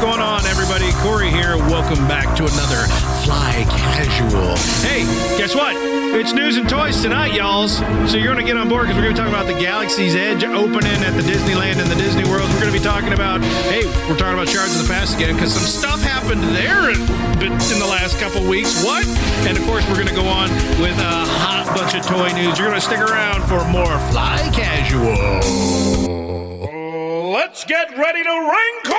going on, everybody? Corey here. Welcome back to another Fly Casual. Hey, guess what? It's news and toys tonight, y'alls. So you're going to get on board because we're going to be talking about the Galaxy's Edge opening at the Disneyland and the Disney World. We're going to be talking about, we're talking about Shards of the Past again because some stuff happened there in the last couple weeks. What? And of course, we're going to go on with a hot bunch of toy news. You're going to stick around for more Fly Casual. Let's get ready to wrinkle!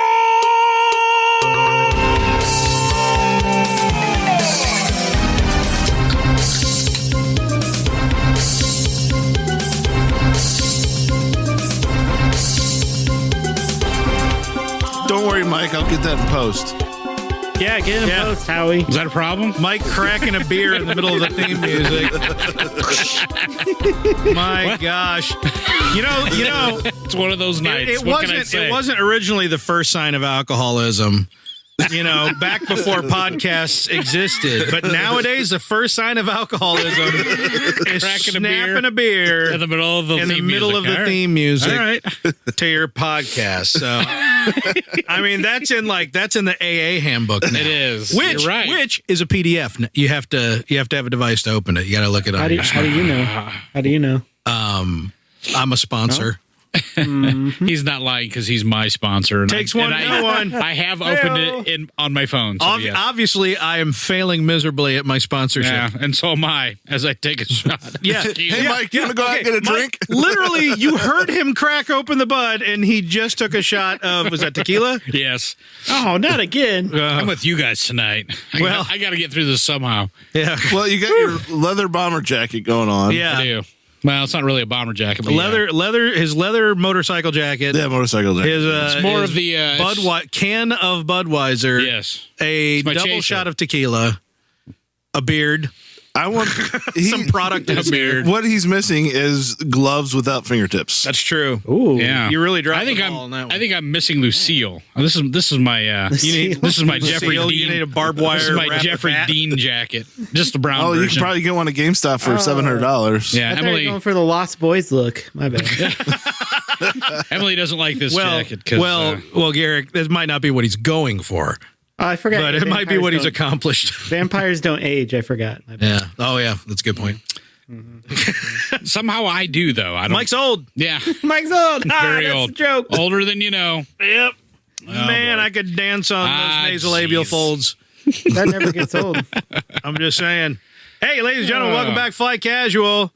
Don't worry, Mike. I'll get that in post. Yeah, get it in post, Howie. Is that a problem? Mike cracking a beer in the middle of the theme music. My gosh. You know, it's one of those nights. It wasn't originally the first sign of alcoholism. Back before podcasts existed. But nowadays, the first sign of alcoholism is snapping a beer in the middle of the theme music All right. to your podcast. So, I mean, that's in the AA handbook now. It is. Which is a PDF. You have to have a device to open it. You got to look it up. How do you know? How do you know? I'm a sponsor. Oh. He's not lying because he's my sponsor. Takes one, no one. I have opened it on my phone. So Obviously, I am failing miserably at my sponsorship. Yeah, and so am I as I take a shot. Yeah. Hey, Mike, you want to go out and get a drink? Literally, you heard him crack open the bud, and he just took a shot of, was that tequila? Yes. Oh, not again. I'm with you guys tonight. I got to get through this somehow. Yeah. Well, you got your leather bomber jacket going on. Yeah. I do. Well, it's not really a bomber jacket. But his leather motorcycle jacket. Yeah, motorcycle jacket. It's more of the can of Budweiser. Yes. A double chaser. shot of tequila. A beard. I want some product in his beard. What he's missing is gloves without fingertips. That's true. Ooh. Yeah. You really dropped I think the ball on that one. I think I'm missing Lucille. This is my this is my Jeffrey Dean. You need a barbed wire. This is my wrap Jeffrey hat. Dean jacket. Just the brown Oh, you version. can probably get one at GameStop for $700. Yeah, I thought you were Emily. going for the Lost Boys look. My bad. Emily doesn't like this jacket. Well, Garrick, this might not be what he's going for, Oh, I forgot. but it might be what he's accomplished. Vampires don't age. I forgot. My bad. Yeah. Oh, yeah. That's a good point. Somehow I do though. I don't. Mike's old. Yeah, Mike's old. very That's old. a joke. Older than you know. Yep. Oh, Man, boy. I could dance on those nasolabial jeez. folds. That never gets old. I'm just saying. Hey, ladies and gentlemen, welcome back, Fly Casual.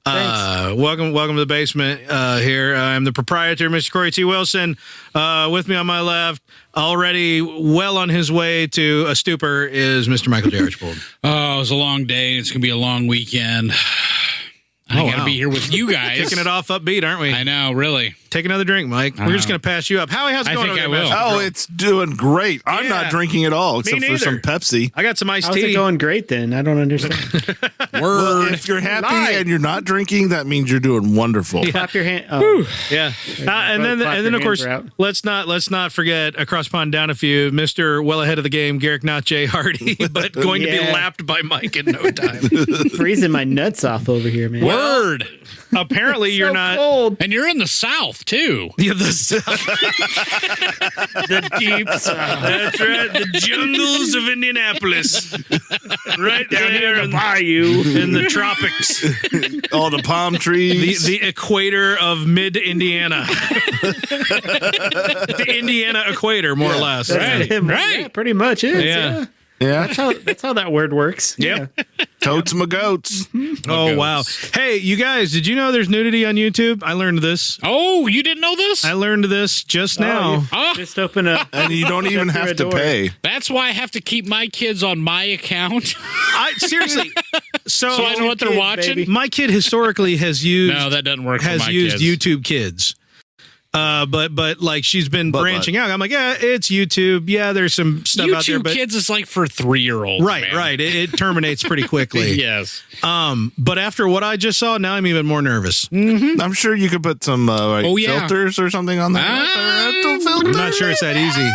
Welcome to the basement here. I'm the proprietor, Mr. Corey T. Wilson. With me on my left, already well on his way to a stupor, is Mr. Michael J. Archibald. Oh, it was a long day. It's gonna be a long weekend. I gotta be here with you guys. Kicking it off upbeat, aren't we? I know, really. Take another drink, Mike. We're just going to pass you up. Howie, how's it going? think over I there, will. Master? Oh, it's doing great. I'm Yeah. not drinking at all, except for some Pepsi. I got some iced How's tea. it going great then? I don't understand. Well, if you're happy and you're not drinking, that means you're doing wonderful. Clap your hand. Oh, Yeah, and then Clap your of course, hands are out. let's not forget across pond down a few, Mr. Well ahead of the game, Garrick, not Jay Hardy, but going to be Yeah. lapped by Mike in no time. freezing my nuts off over here, man. Word. Apparently, you're So not. cold. And you're in the South too. Yeah, the deep South. That's right, the jungles of Indianapolis, right down here in the bayou in the tropics, All the palm trees. the equator of mid Indiana, the Indiana equator, more or less. Right. Yeah, pretty much is. Yeah. yeah. That's how that word works. Yep. Totes my goats. Oh, wow. Hey, you guys, did you know there's nudity on YouTube? I learned this. Oh, you didn't know this? I learned this just now. Oh, Just open up. And you don't even through have a to door. pay. that's why I have to keep my kids on my account. Seriously. So So I know what they're kids, watching. baby. my kid historically has used No, that doesn't work for has my used kids. YouTube Kids. But like she's been But branching out. I'm like, yeah, it's YouTube. Yeah, there's some stuff out there, YouTube but Kids is like for 3-year-olds. right. It terminates pretty quickly. Yes. But after what I just saw, now I'm even more nervous. I'm sure you could put some yeah. filters or something on there. I'm not sure it's that easy.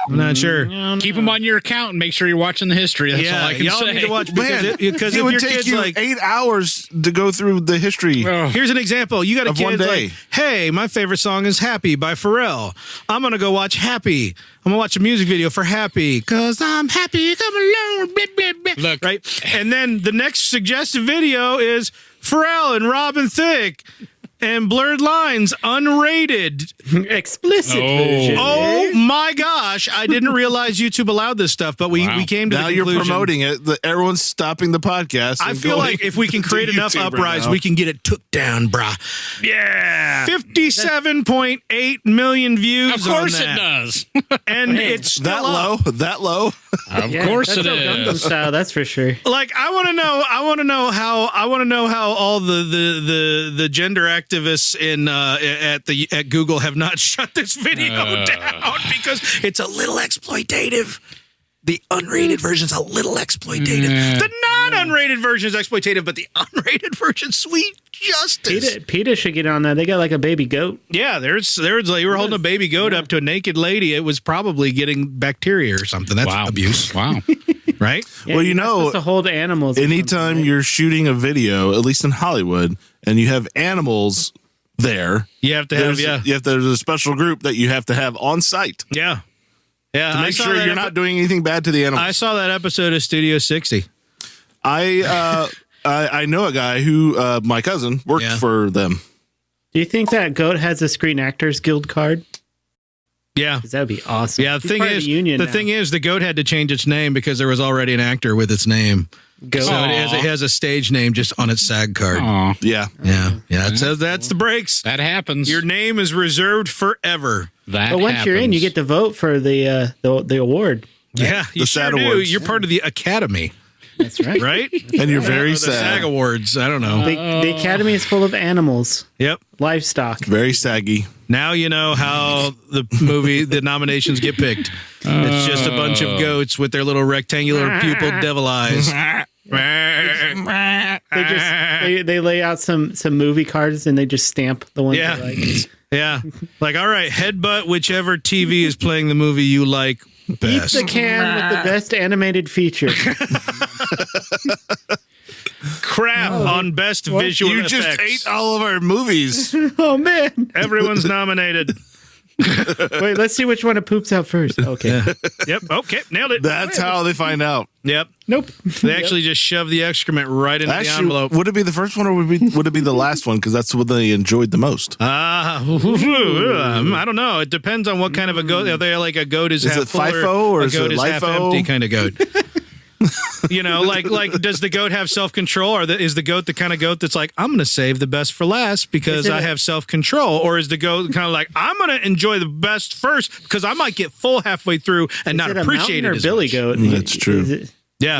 I'm not sure. Keep them on your account and make sure you're watching the history. That's all I can y'all say. need to watch Man, because it if would your take kid's you like 8 hours to go through the history. Here's an example. You got a Of one kid day. like, hey, my favorite song is Happy by Pharrell. I'm going to go watch Happy. I'm going to watch a music video for Happy because I'm happy. Come along. Blah, blah, blah. Look. Right? And then the next suggested video is Pharrell and Robin Thicke and Blurred Lines, unrated. Explicit version. Oh my gosh. I didn't realize YouTube allowed this stuff, but we came to Now the you're conclusion. promoting it. Everyone's stopping the podcast. I and feel going like if we can create to enough YouTube right uprise, now. we can get it took down, brah. Yeah. 57.8 million views. Of course on it that. does. And it's still that low. up. That low. Of course that's it no Gundam is. style, that's for sure. Like I want to know how all the gender activists at Google have not shut this video down because it's a little exploitative. The unrated version's a little exploitative. The non-unrated version is exploitative, but the unrated version, sweet justice. PETA should get on that. They got like a baby goat. Yeah, there's like you were holding a baby goat up to a naked lady. It was probably getting bacteria or something. That's abuse, Wow. right? Yeah, Well, you're not supposed to hold animals. or Anytime something, right? you're shooting a video, at least in Hollywood, and you have animals there, You have to have there's a special group that you have to have on site yeah. to I make saw sure that you're not doing anything bad to the animals. I saw that episode of Studio 60. I know a guy who my cousin worked for them. Do you think that goat has a Screen Actors Guild card? Yeah. Because that would be awesome. Yeah, He's part of the thing is, the goat had to change its name because there was already an actor with its name. Goat. So it has a stage name just on its SAG card. Aw, Yeah. Yeah. It says that's the breaks. that happens. Your name is reserved forever. That But once you're in, you get to vote for the award. Yeah, you The sure SAG do. Awards. You're part of the Academy, That's right. right? And you're very Or the SAG sad. Awards. I don't know. The Academy is full of animals, Yep. livestock. Very saggy. Now you know how the nominations get picked. It's just a bunch of goats with their little rectangular pupil devil eyes. They lay out some movie cards and they just stamp the ones Yeah. they like. Yeah. Like, all right, headbutt whichever TV is playing the movie you like Eat best. the can with the best animated feature. Crap on best visual You effects. just ate all of our movies. Oh man! Everyone's nominated. Wait, let's see which one it poops out first. Okay. Yep. Okay. Nailed it. That's how they find out. Yep. Nope. They actually just shove the excrement right into the Actually, envelope. would it be the first one or would it be the last one? Because that's what they enjoyed the most. I don't know. It depends on what kind of a goat. Are they like a goat is half it full FIFO or a is goat it is half LIFO? empty kind of goat? Like does the goat have self-control, or is the goat the kind of goat that's like, I'm going to save the best for last because I have self-control, or is the goat kind of like, I'm going to enjoy the best first because I might get full halfway through and not Is it a appreciate mountain it or as billy much. goat? That's true. Is it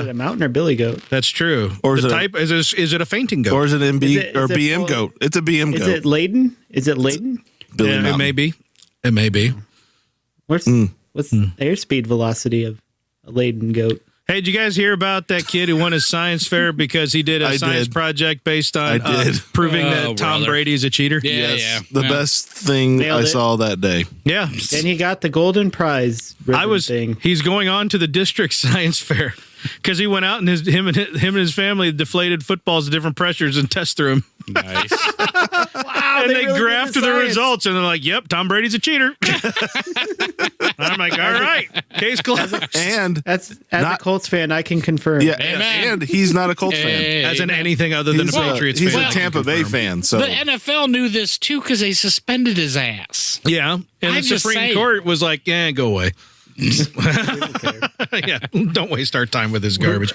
a mountain or billy goat? That's true. Or is the it type is it a fainting goat? Or is it MB Is it- or is it BM full- goat? It's a BM Is goat. it laden? Is it laden? Billy Yeah, it Mountain. may be. It may be. What's the airspeed velocity of a laden goat? Hey, did you guys hear about that kid who won his science fair because he did a I science did. project based on I did. proving Oh, that Tom brother. Brady is a cheater? Yeah, Yes, the yeah. best thing Nailed I it. saw that day. Yeah. Then he got the golden prize ribbon thing. He's going on to the district science fair because he went out and him and his family deflated footballs at different pressures and test through them. Nice. And they really did graphed the the science. results and they're like, yep, Tom Brady's a cheater. I'm like, all right, case closed. And As Not- a Colts fan, I can confirm. yeah, Amen. and he's not a Colts fan. Hey, As in anything other than He's a Patriots he's fan. a Tampa Bay fan. So The NFL knew this too because they suspended his ass. Yeah. And I'm the just Supreme saying. Court was like, go away. Yeah, don't waste our time with this garbage.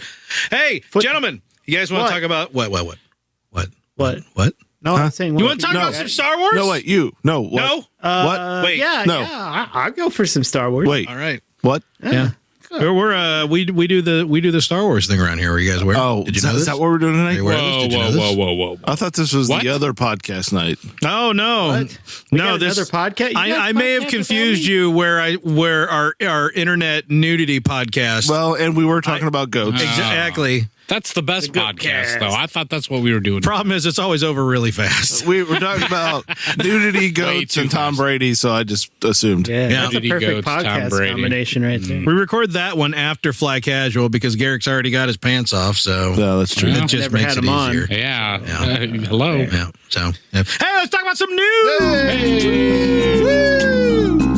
Hey, gentlemen, you guys want What? to talk about what? What? What? No, I'm saying. You want to talk No. about some Star Wars? no, wait, you no what? No? What? Wait. Yeah, No. yeah. I'll go for some Star Wars. Wait, All right. what? Yeah. We do the Star Wars thing around here. Are you guys aware? Oh, did you is know that, this? is that what we're doing Are you tonight? aware of this? Did you know this? whoa. I thought this was What? the other podcast night. Oh no, What? We no! got This another podcast? You guys I may have podcast confused without me? you where our internet nudity podcast. Well, and we were talking about goats. Exactly. That's the best podcast, though. I thought that's what we were doing. Problem is, it's always over really fast. We were talking about nudity, goats, and Tom Brady, so I just assumed. Yeah, that's a Nudity, perfect goats, Tom podcast Brady. combination right there. We record that one after Fly Casual because Garrick's already got his pants off, so No, that's true. it just Never makes had it him on. easier. Yeah. Hello. Yeah. So, yeah. Hey, let's talk about some news. Woo!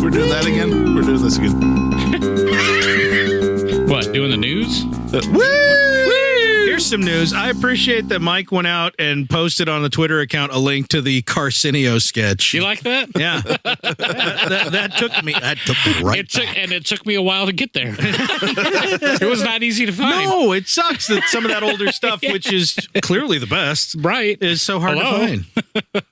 We're doing that again? We're doing this again. What, doing the news? Here's some news. I appreciate that Mike went out and posted on the Twitter account a link to the Carcinio sketch. You like that? Yeah, that took me. That took me right. It took me a while to get there. It was not easy to find. No, it sucks that some of that older stuff, which is clearly the best, Right. is so hard to find.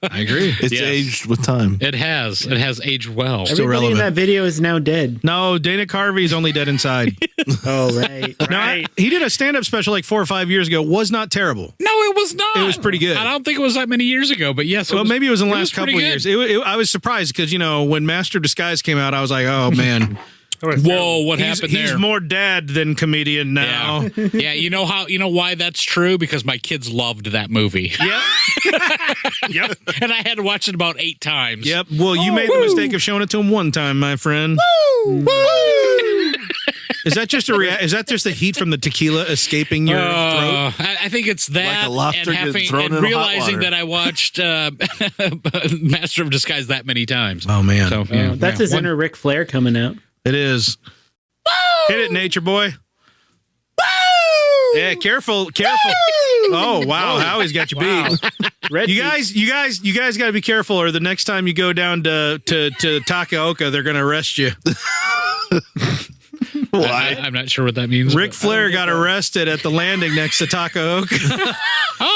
I agree. It's Yes. aged with time. It has. It has aged well. Still Everybody in relevant. that video is now dead. No, Dana Carvey's only dead inside. Oh, right. No, he did a stand-up special like 4 or 5 years ago. Was not terrible. No, it was not. It was pretty good. I don't think it was that many years ago, but yes. Well, maybe it was in the last pretty couple of good. years. I was surprised because, when Master of Disguise came out, I was like, oh, man. Whoa, what happened there? He's more dad than comedian now. Yeah. Yeah, you know why that's true? Because my kids loved that movie. Yep. Yep. And I had to watch it about 8 times. Yep. Well, you made the mistake of showing it to him one time, my friend. Is that just is that just the heat from the tequila escaping your throat? I think it's that Like a lobster getting thrown and in hot realizing water. that I watched Master of Disguise that many times. Oh, man. So, yeah, That's his inner Ric Flair coming out. It is. Hit it, nature boy. Yeah, careful. Oh, wow. Howie's got you beat. Red You guys got to be careful, or the next time you go down to Takaoka, they're going to arrest you. I'm not sure what that means. Ric Flair got arrested at the landing next to Takaoka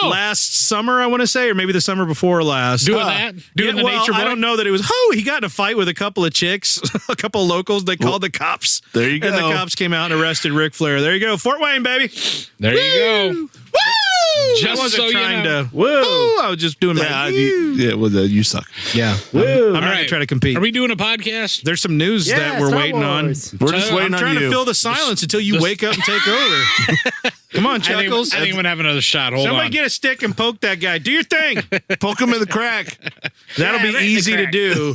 last summer, I want to say, or maybe the summer before last. Doing that? Doing the well, nature boy? I don't know that it was. He got in a fight with a couple of chicks, a couple of locals. They called the cops. There you go. And the cops came out and arrested Ric Flair. There you go. Fort Wayne, baby. There you go. I Just wasn't so you trying know. to. Woo! I was just doing my. You suck. Yeah. Woo. I'm not going to try to compete. Are we doing a podcast? There's some news that we're Star waiting on. Wars. We're just waiting I'm on trying you. to fill the silence until you wake up and take over. Come on, I Chuckles. think I'm going to have another shot. Hold Somebody on. get a stick and poke that guy. Do your thing. Poke him in the crack. That'll Yeah, be right in the easy to crack. do.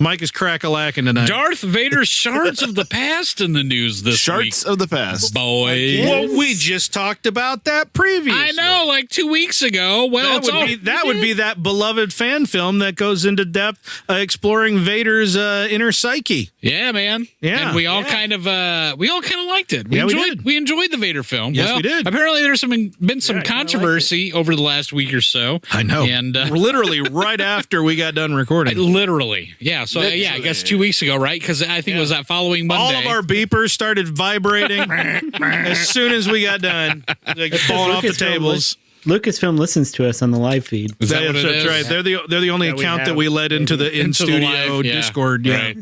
Mike is crack-a-lacking tonight. Darth Vader Shards of the Past in the news this Shards week. of the past. Boy. Well, we just talked about that previously. I know, like 2 weeks ago. Well, That would be that beloved fan film that goes into depth exploring Vader's inner psyche. Yeah, man. Yeah. And we all kind of liked it. Yeah, we did. We enjoyed the Vader film. Yes, well, we did. Apparently there's been some I kinda controversy over the last week or so. I know. And literally right after we got done recording. literally. Yeah, so I guess 2 weeks ago, right? Because I think it was that following Monday. All of our beepers started vibrating as soon as we got done, like falling off the Lucasfilm tables. Lucasfilm listens to us on the live feed. Is that what it That's is? right. They're the only That we account that have. we let into the Into the in-studio live, yeah. Discord. Yeah. Right.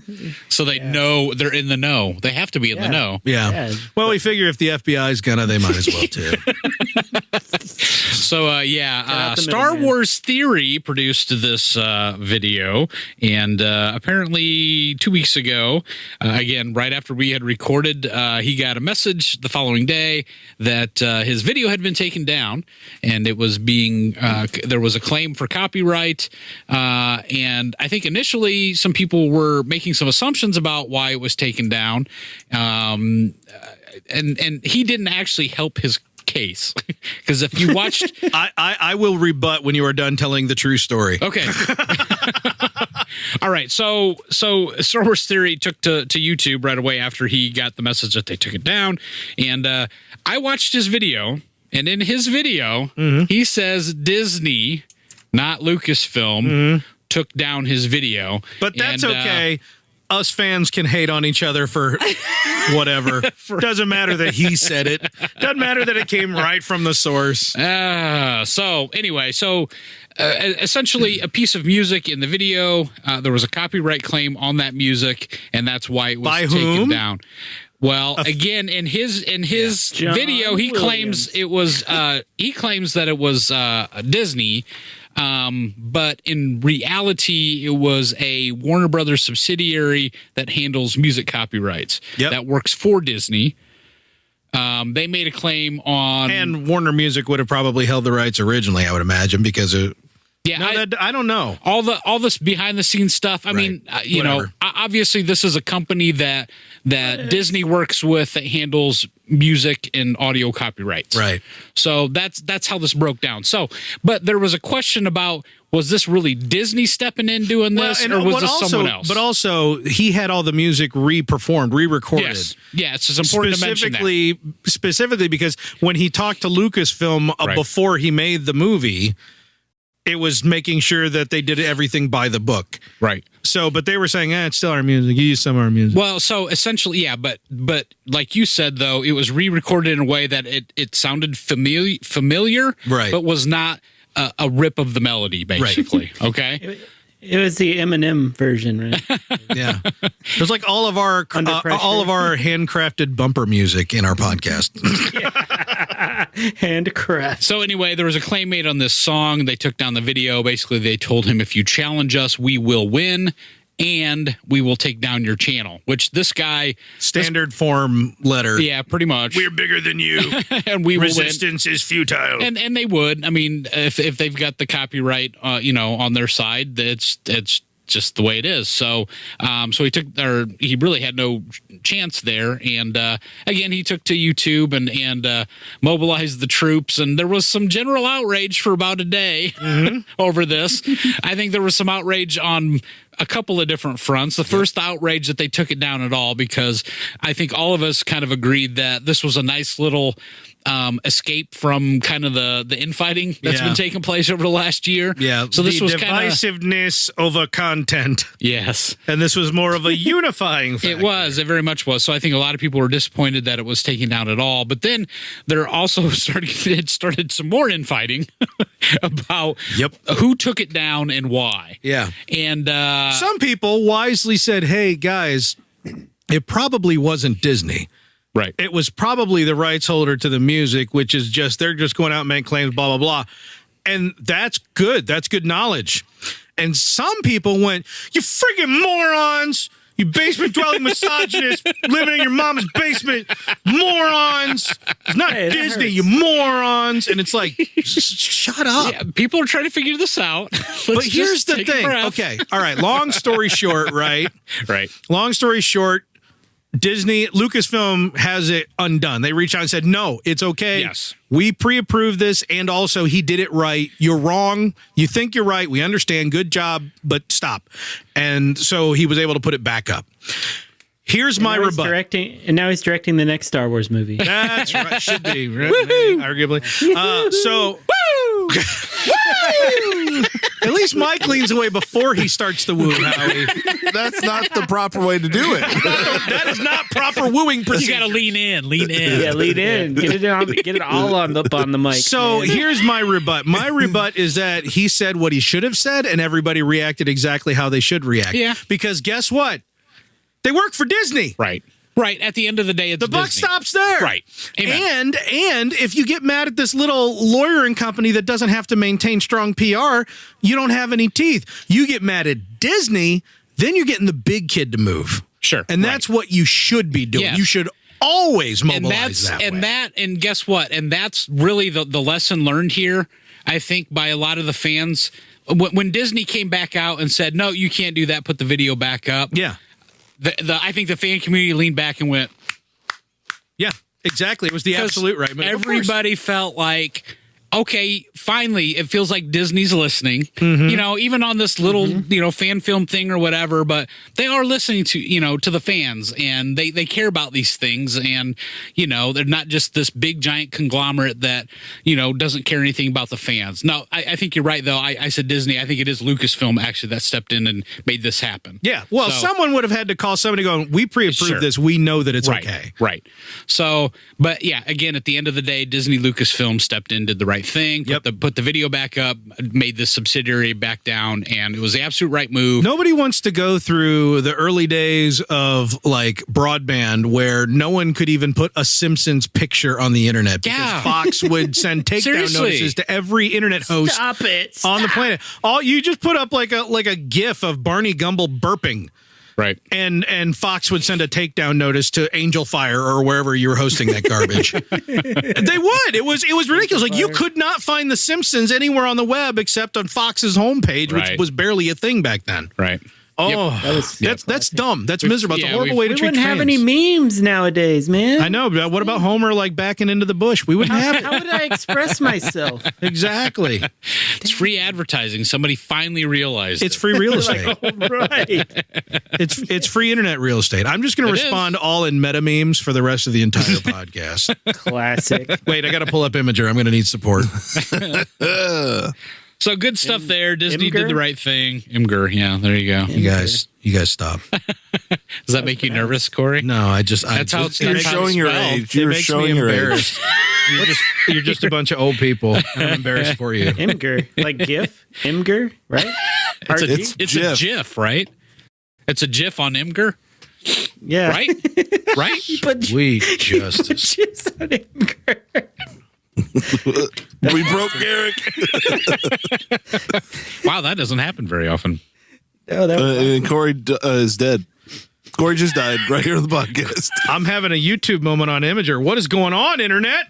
So they know they're in the know. They have to be in the know. Yeah. Yeah. Well, we figure if the FBI's gonna, they might as well too. So out the Star middleman. Wars Theory produced this video, and apparently 2 weeks ago, again right after we had recorded, he got a message the following day that his video had been taken down, and it was being there was a claim for copyright, and I think initially some people were making some assumptions about why it was taken down, and he didn't actually help his case because if you watched I will rebut when you are done telling the true story. okay all right so Star Wars Theory took to YouTube right away after he got the message that they took it down, and I watched his video, and in his video he says Disney, not Lucasfilm, took down his video. But that's And, okay. Us fans can hate on each other for whatever. Doesn't matter that he said it. Doesn't matter that it came right from the source. So anyway, essentially a piece of music in the video, there was a copyright claim on that music, and that's why it was By taken whom? down. Well, again, in his John video, he claims Williams. it was he claims that it was Disney, but in reality, it was a Warner Brothers subsidiary that handles music copyrights. Yep. That works for Disney. They made a claim on, And Warner Music would have probably held the rights originally, I would imagine, because of. yeah, No, I don't know. all this behind the scenes stuff. I mean, you know, Whatever. obviously this is a company that Disney works with that handles music and audio copyrights. Right. So that's how this broke down. So, but there was a question about, was this really Disney stepping in doing this, or was this someone else? But also, he had all the music re-performed, re-recorded. yes, yeah, it's just important to mention that. Specifically because when he talked to Lucasfilm Right. before he made the movie, it was making sure that they did everything by the book. Right. So, but they were saying, it's still our music. You use some of our music. Well, so essentially, yeah, but like you said, though, it was re-recorded in a way that it sounded familiar, Right. but was not a rip of the melody, basically. Okay. It was the Eminem version, right? Yeah. It was like all of our Under pressure. handcrafted bumper music in our podcast. Handcraft. So anyway, there was a claim made on this song. They took down the video. Basically, they told him, if you challenge us, we will win, and we will take down your channel. Which this guy, Standard form letter. yeah, pretty much. We're bigger than you. and we will win. Resistance is futile. And they would. I mean, if they've got the copyright, on their side, it's just the way it is. So, he really had no chance there. And again, he took to YouTube and mobilized the troops. And there was some general outrage for about a day over this. I think there was some outrage on a couple of different fronts. The first outrage that they took it down at all, because I think all of us kind of agreed that this was a nice little escape from kind of the infighting that's been taking place over the last year. Yeah. So this was kind of divisiveness over content. yes. And this was more of a unifying factor. It was. It very much was. So I think a lot of people were disappointed that it was taken down at all. But then there also started some more infighting about who took it down and why. Yeah. And some people wisely said, hey, guys, it probably wasn't Disney. right. It was probably the rights holder to the music, which is just, they're just going out and making claims, blah, blah, blah. And that's good. That's good knowledge. And some people went, you friggin' morons, you basement-dwelling misogynist living in your mama's basement, morons. It's not Hey, that Disney, hurts. you morons. And it's like, shut up. Yeah, people are trying to figure this out. But here's the thing. Okay. All right. Long story short, right? Right. Long story short, Lucasfilm has it undone. They reached out and said, no, it's okay. Yes. We pre-approved this, and also he did it right. You're wrong. You think you're right. We understand. Good job, but stop. And so he was able to put it back up. Here's my rebut. And now he's directing the next Star Wars movie. That's right. Should be, arguably. At least Mike leans away before he starts the woo, Howie. That's not the proper way to do it. That is not proper wooing You procedure. got to lean in. Yeah, lead in. Get it all on the mic. So man. here's my rebut. My rebut is that he said what he should have said, and everybody reacted exactly how they should react. Yeah. Because guess what? They work for Disney. Right. Right. At the end of the day, it's The buck Disney. stops there. Right. Amen. And if you get mad at this little lawyering company that doesn't have to maintain strong PR, you don't have any teeth. You get mad at Disney, then you're getting the big kid to move. Sure. And that's what you should be doing. Yes. You should always mobilize And guess what? And that's really the lesson learned here, I think, by a lot of the fans. When Disney came back out and said, no, you can't do that, put the video back up. Yeah. I think the fan community leaned back and went, Yeah, exactly. It was the absolute right move. Everybody felt like, okay, finally, it feels like Disney's listening, even on this little, fan film thing or whatever, but they are listening to, to the fans, and they care about these things. And, they're not just this big giant conglomerate that, doesn't care anything about the fans. No, I think you're right, though. I said Disney. I think it is Lucasfilm actually that stepped in and made this happen. Yeah. Well, someone would have had to call somebody going, we pre-approved this. We know that it's okay. Right. So, but yeah, again, at the end of the day, Disney Lucasfilm stepped in, did the right thing, put the video back up, made the subsidiary back down, and it was the absolute right move. Nobody wants to go through the early days of like broadband where no one could even put a Simpsons picture on the internet because Fox would send takedown notices to every internet host on the planet. You just put up like a GIF of Barney Gumble burping. Right. And Fox would send a takedown notice to Angelfire or wherever you were hosting that garbage. They would. It was ridiculous. Like, you could not find The Simpsons anywhere on the web except on Fox's homepage, which was barely a thing back then. Right. Oh, that's dumb. That's miserable. It's a horrible way to treat fans. We wouldn't have any memes nowadays, man. I know. But what about Homer, like, backing into the bush? We wouldn't have it. How would I express myself? Exactly. It's free advertising. Somebody finally realized it's free real estate. Right. It's free internet real estate. I'm just going to respond all in meta memes for the rest of the entire podcast. Classic. Wait, I got to pull up Imager. I'm going to need support. So good stuff there. Disney did the right thing. Imgur, yeah, there you go. You guys stop. Does that make you nervous, Corey? No, that's how You're showing your age. You're showing your age. You're just a bunch of old people. I'm embarrassed for you. Imgur, like GIF, Imgur, right? It's a GIF, right? It's a GIF on Imgur. Yeah, right, right. But Sweet justice. GIFs on Imgur. We broke Garrick. Wow, that doesn't happen very often. Oh, and Corey is dead. Corey just died right here on the podcast. I'm having a YouTube moment on Imager. What is going on, Internet?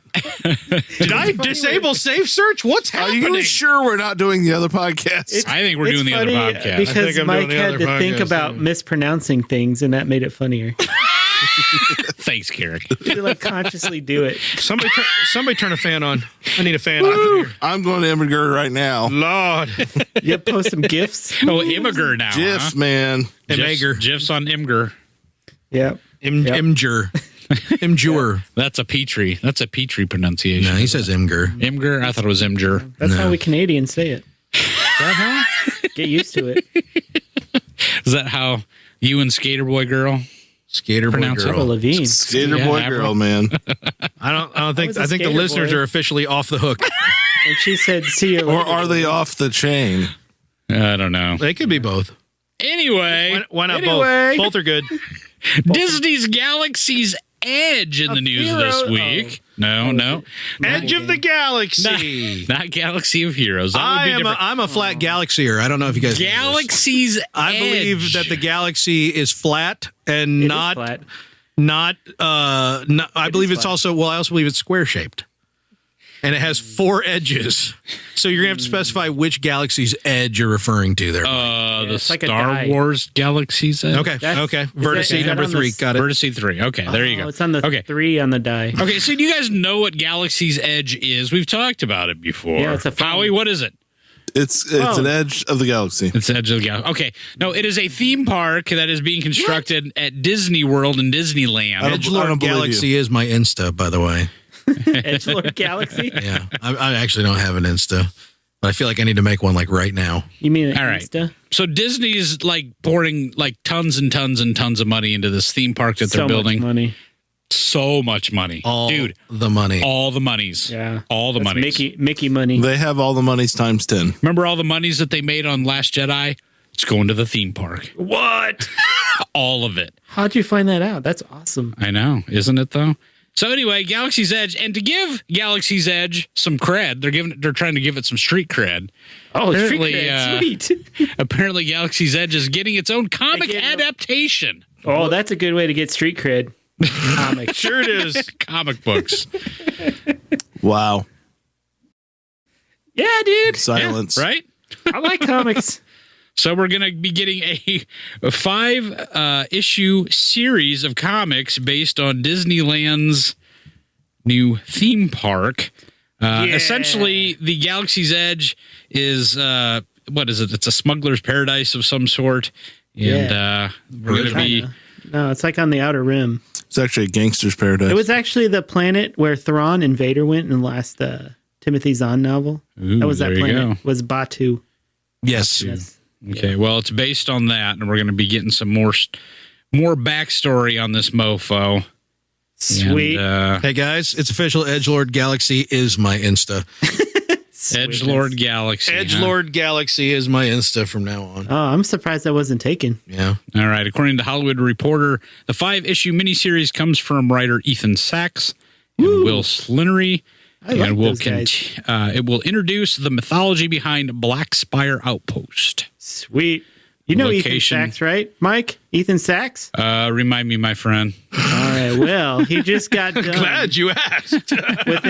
Did I disable safe search? What's happening? Are you sure we're not doing the other podcast? I think we're doing the other podcast. Because Mike had to think about mispronouncing things, and that made it funnier. Thanks, Garrick. You like consciously do it. Somebody turn a fan on. I need a fan on here. I'm going to Immigrant right now. Lord. You post some GIFs. Oh, Immigrant now. GIFs, man. GIFs on Imgur. Yep. Imgur. Imgur. That's a Petrie. That's a Petrie pronunciation. No, he says Imgur. Imgur? I thought it was Imgur. That's how we Canadians say it. Is that how? Get used to it. Is that how you and Skater Boy Girl Skater Boy pronounce Girl? Levine. Skater Boy Girl, man. I think the listeners are officially off the hook. And she said, "See you later." Or are they off the chain? I don't know. They could be both. Anyway. Why not both? Both are good. Disney's Galaxy's Edge in the news this week. No. Edge of the Galaxy. Not Galaxy of Heroes. I'm a flat galaxier. I don't know if you guys know Galaxy's this. I believe that the galaxy is flat and not flat. I believe it's also, I also believe it's square shaped. And it has 4 edges. So you're going to have to specify which galaxy's edge you're referring to there. The Star Wars Galaxy's Edge. Okay. Vertice number 3. Got it. Vertice 3. Okay, there you go. It's on the 3 on the die. Okay, so do you guys know what Galaxy's Edge is? We've talked about it before. Yeah, it's a phone. Howie, what is it? It's an edge of the galaxy. It's Edge of the Galaxy. Okay. No, it is a theme park that is being constructed at Disney World and Disneyland. Edgelord Galaxy is my Insta, by the way. Edgelord Galaxy? Yeah. I actually don't have an Insta, but I feel like I need to make one like right now. You mean All right. Insta? So Disney's like pouring like tons and tons and tons of money into this theme park that they're building. Much money. So much money. Dude, the money. All the monies. Yeah. All the monies. Mickey money. They have all the monies times 10. Remember all the monies that they made on Last Jedi? It's going to the theme park. What? All of it. How'd you find that out? That's awesome. I know. Isn't it though? So anyway, Galaxy's Edge, and to give Galaxy's Edge some cred, they're trying to give it some street cred. Oh, street cred. Sweet. Apparently Galaxy's Edge is getting its own comic adaptation. Oh, that's a good way to get street cred. Comic. Sure it is. Comic books. Wow. Yeah, dude. Silence. Yeah, right? I like comics. So we're going to be getting a 5-issue series of comics based on Disneyland's new theme park. Essentially, the Galaxy's Edge is, what is it? It's a smuggler's paradise of some sort. And we're going to be... No, it's like on the Outer Rim. It's actually a gangster's paradise. It was actually the planet where Thrawn and Vader went in the last Timothy Zahn novel. Ooh, that was that planet. Go. Was Batu. Yes. Okay, well, it's based on that, and we're going to be getting some more backstory on this mofo. Sweet. And, hey, guys, it's official. Edgelord Galaxy is my Insta. Edgelord Galaxy. Edgelord Galaxy is my Insta from now on. Oh, I'm surprised that wasn't taken. Yeah. All right. According to Hollywood Reporter, the 5-issue miniseries comes from writer Ethan Sachs and Will Slinery. And it will introduce the mythology behind Black Spire Outpost. Sweet. You know Location. Ethan Sachs, right, Mike? Ethan Sachs? Remind me, my friend. All right. Well, he just got done Glad you asked. with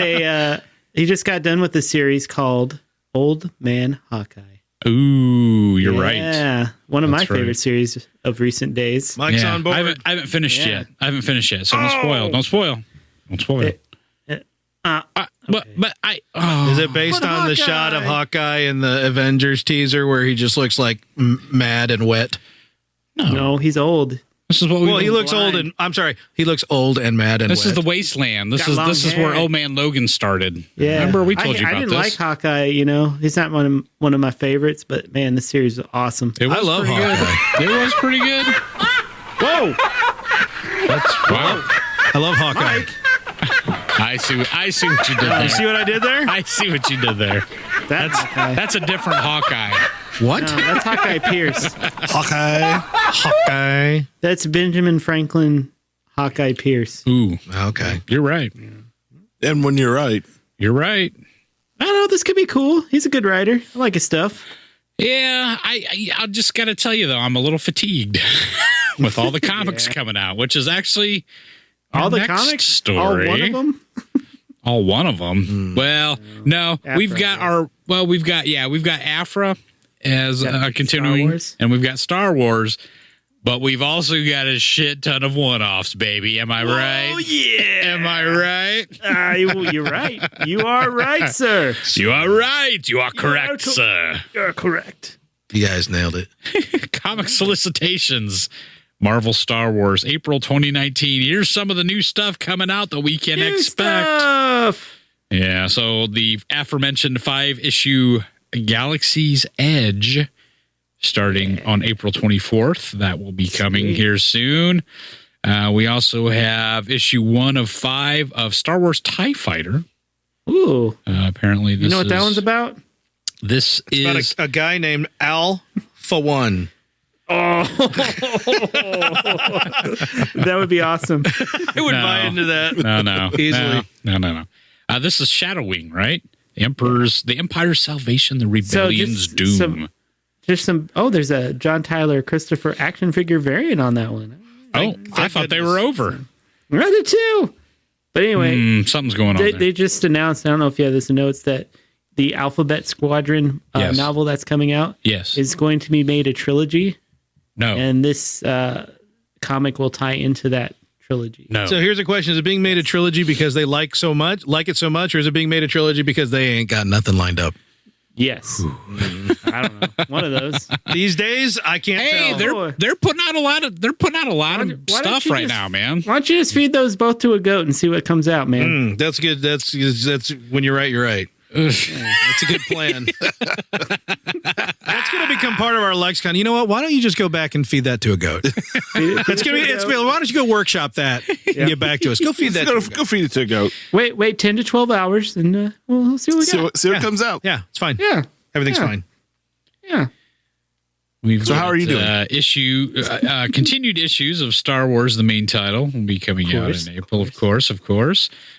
he just got done with a series called Old Man Hawkeye. Ooh, you're right. Yeah, one of my That's right. favorite series of recent days. Mike's Yeah, on board. I haven't finished Yeah. yet. So don't spoil. Don't spoil. Don't spoil. But I. Oh. Is it based What on the Hawkeye? shot of Hawkeye in the Avengers teaser where he just looks like mad and wet? No, he's old. This is what we. Well, he looks blind. old and I'm sorry, he looks old and mad and This wet. is the wasteland. This Got long is where hair. Old Man Logan started. Yeah, Remember we told you I about didn't this. like Hawkeye. You know, he's not one of my favorites, but man, this series is awesome. It was I love pretty good. Hawkeye. It was pretty good. Whoa, Wow. I love Hawkeye. Mike, I see what you did there. You see what I did there? I see what you did there. that's Hawkeye. That's a different Hawkeye. What? No, that's Hawkeye Pierce. Hawkeye. Hawkeye. That's Benjamin Franklin Hawkeye Pierce. Ooh, Okay. you're right. And when you're right, You're right. I don't know. This could be cool. He's a good writer. I like his stuff. Yeah, I just got to tell you though, I'm a little fatigued with all the comics coming out, which is actually All the next comics, story. all one of them. All one of them. Well, no, we've got Afra as continuing, Star Wars. and we've got Star Wars, but we've also got a shit ton of one-offs, baby. Am I right? Oh yeah. Am I right? You're right. You are right, sir. You are right. You are correct, sir. You're correct. you guys nailed it. Comic solicitations. Marvel Star Wars, April 2019. Here's some of the new stuff coming out that we can New expect. stuff. Yeah, so the aforementioned 5-issue Galaxy's Edge starting on April 24th. That will be coming here soon. We also have issue 1 of 5 of Star Wars TIE Fighter. Ooh. Apparently, this You know what that one's about? This About is a guy named Alpha One. That would be awesome. I would No. buy into that. no, Easily. no. This is Shadowwing, right? The Empire's salvation, the rebellion's doom. Just some. Oh, there's a John Tyler Christopher action figure variant on that one. I thought they were over. I did too. But anyway, Something's going on they, there. they just announced. I don't know if you have this in notes that the Alphabet Squadron Yes. novel that's coming out Yes. is going to be made a trilogy, No. and this comic will tie into that trilogy. No. So here's a question: is it being made a trilogy because they like it so much, or is it being made a trilogy because they ain't got nothing lined up? Yes. I don't know. One of those. These days, I can't Hey, tell. they're putting out a lot of Why don't stuff you right just- now, man. Why don't you just feed those both to a goat and see what comes out, man? That's good. That's when you're right. You're right. That's a good plan. That's going to become part of our lexicon. You know what? Why don't you just go back and feed that to a goat? That's going to be. Why don't you go workshop that and get back to us? Go feed that. Go feed it to a goat. Wait 10 to 12 hours, and we'll see what we got. See what comes out. Yeah, it's fine. Yeah. Everything's Yeah. fine. Yeah. So how are you doing? Continued issues of Star Wars, the main title, will be coming out in April, of course.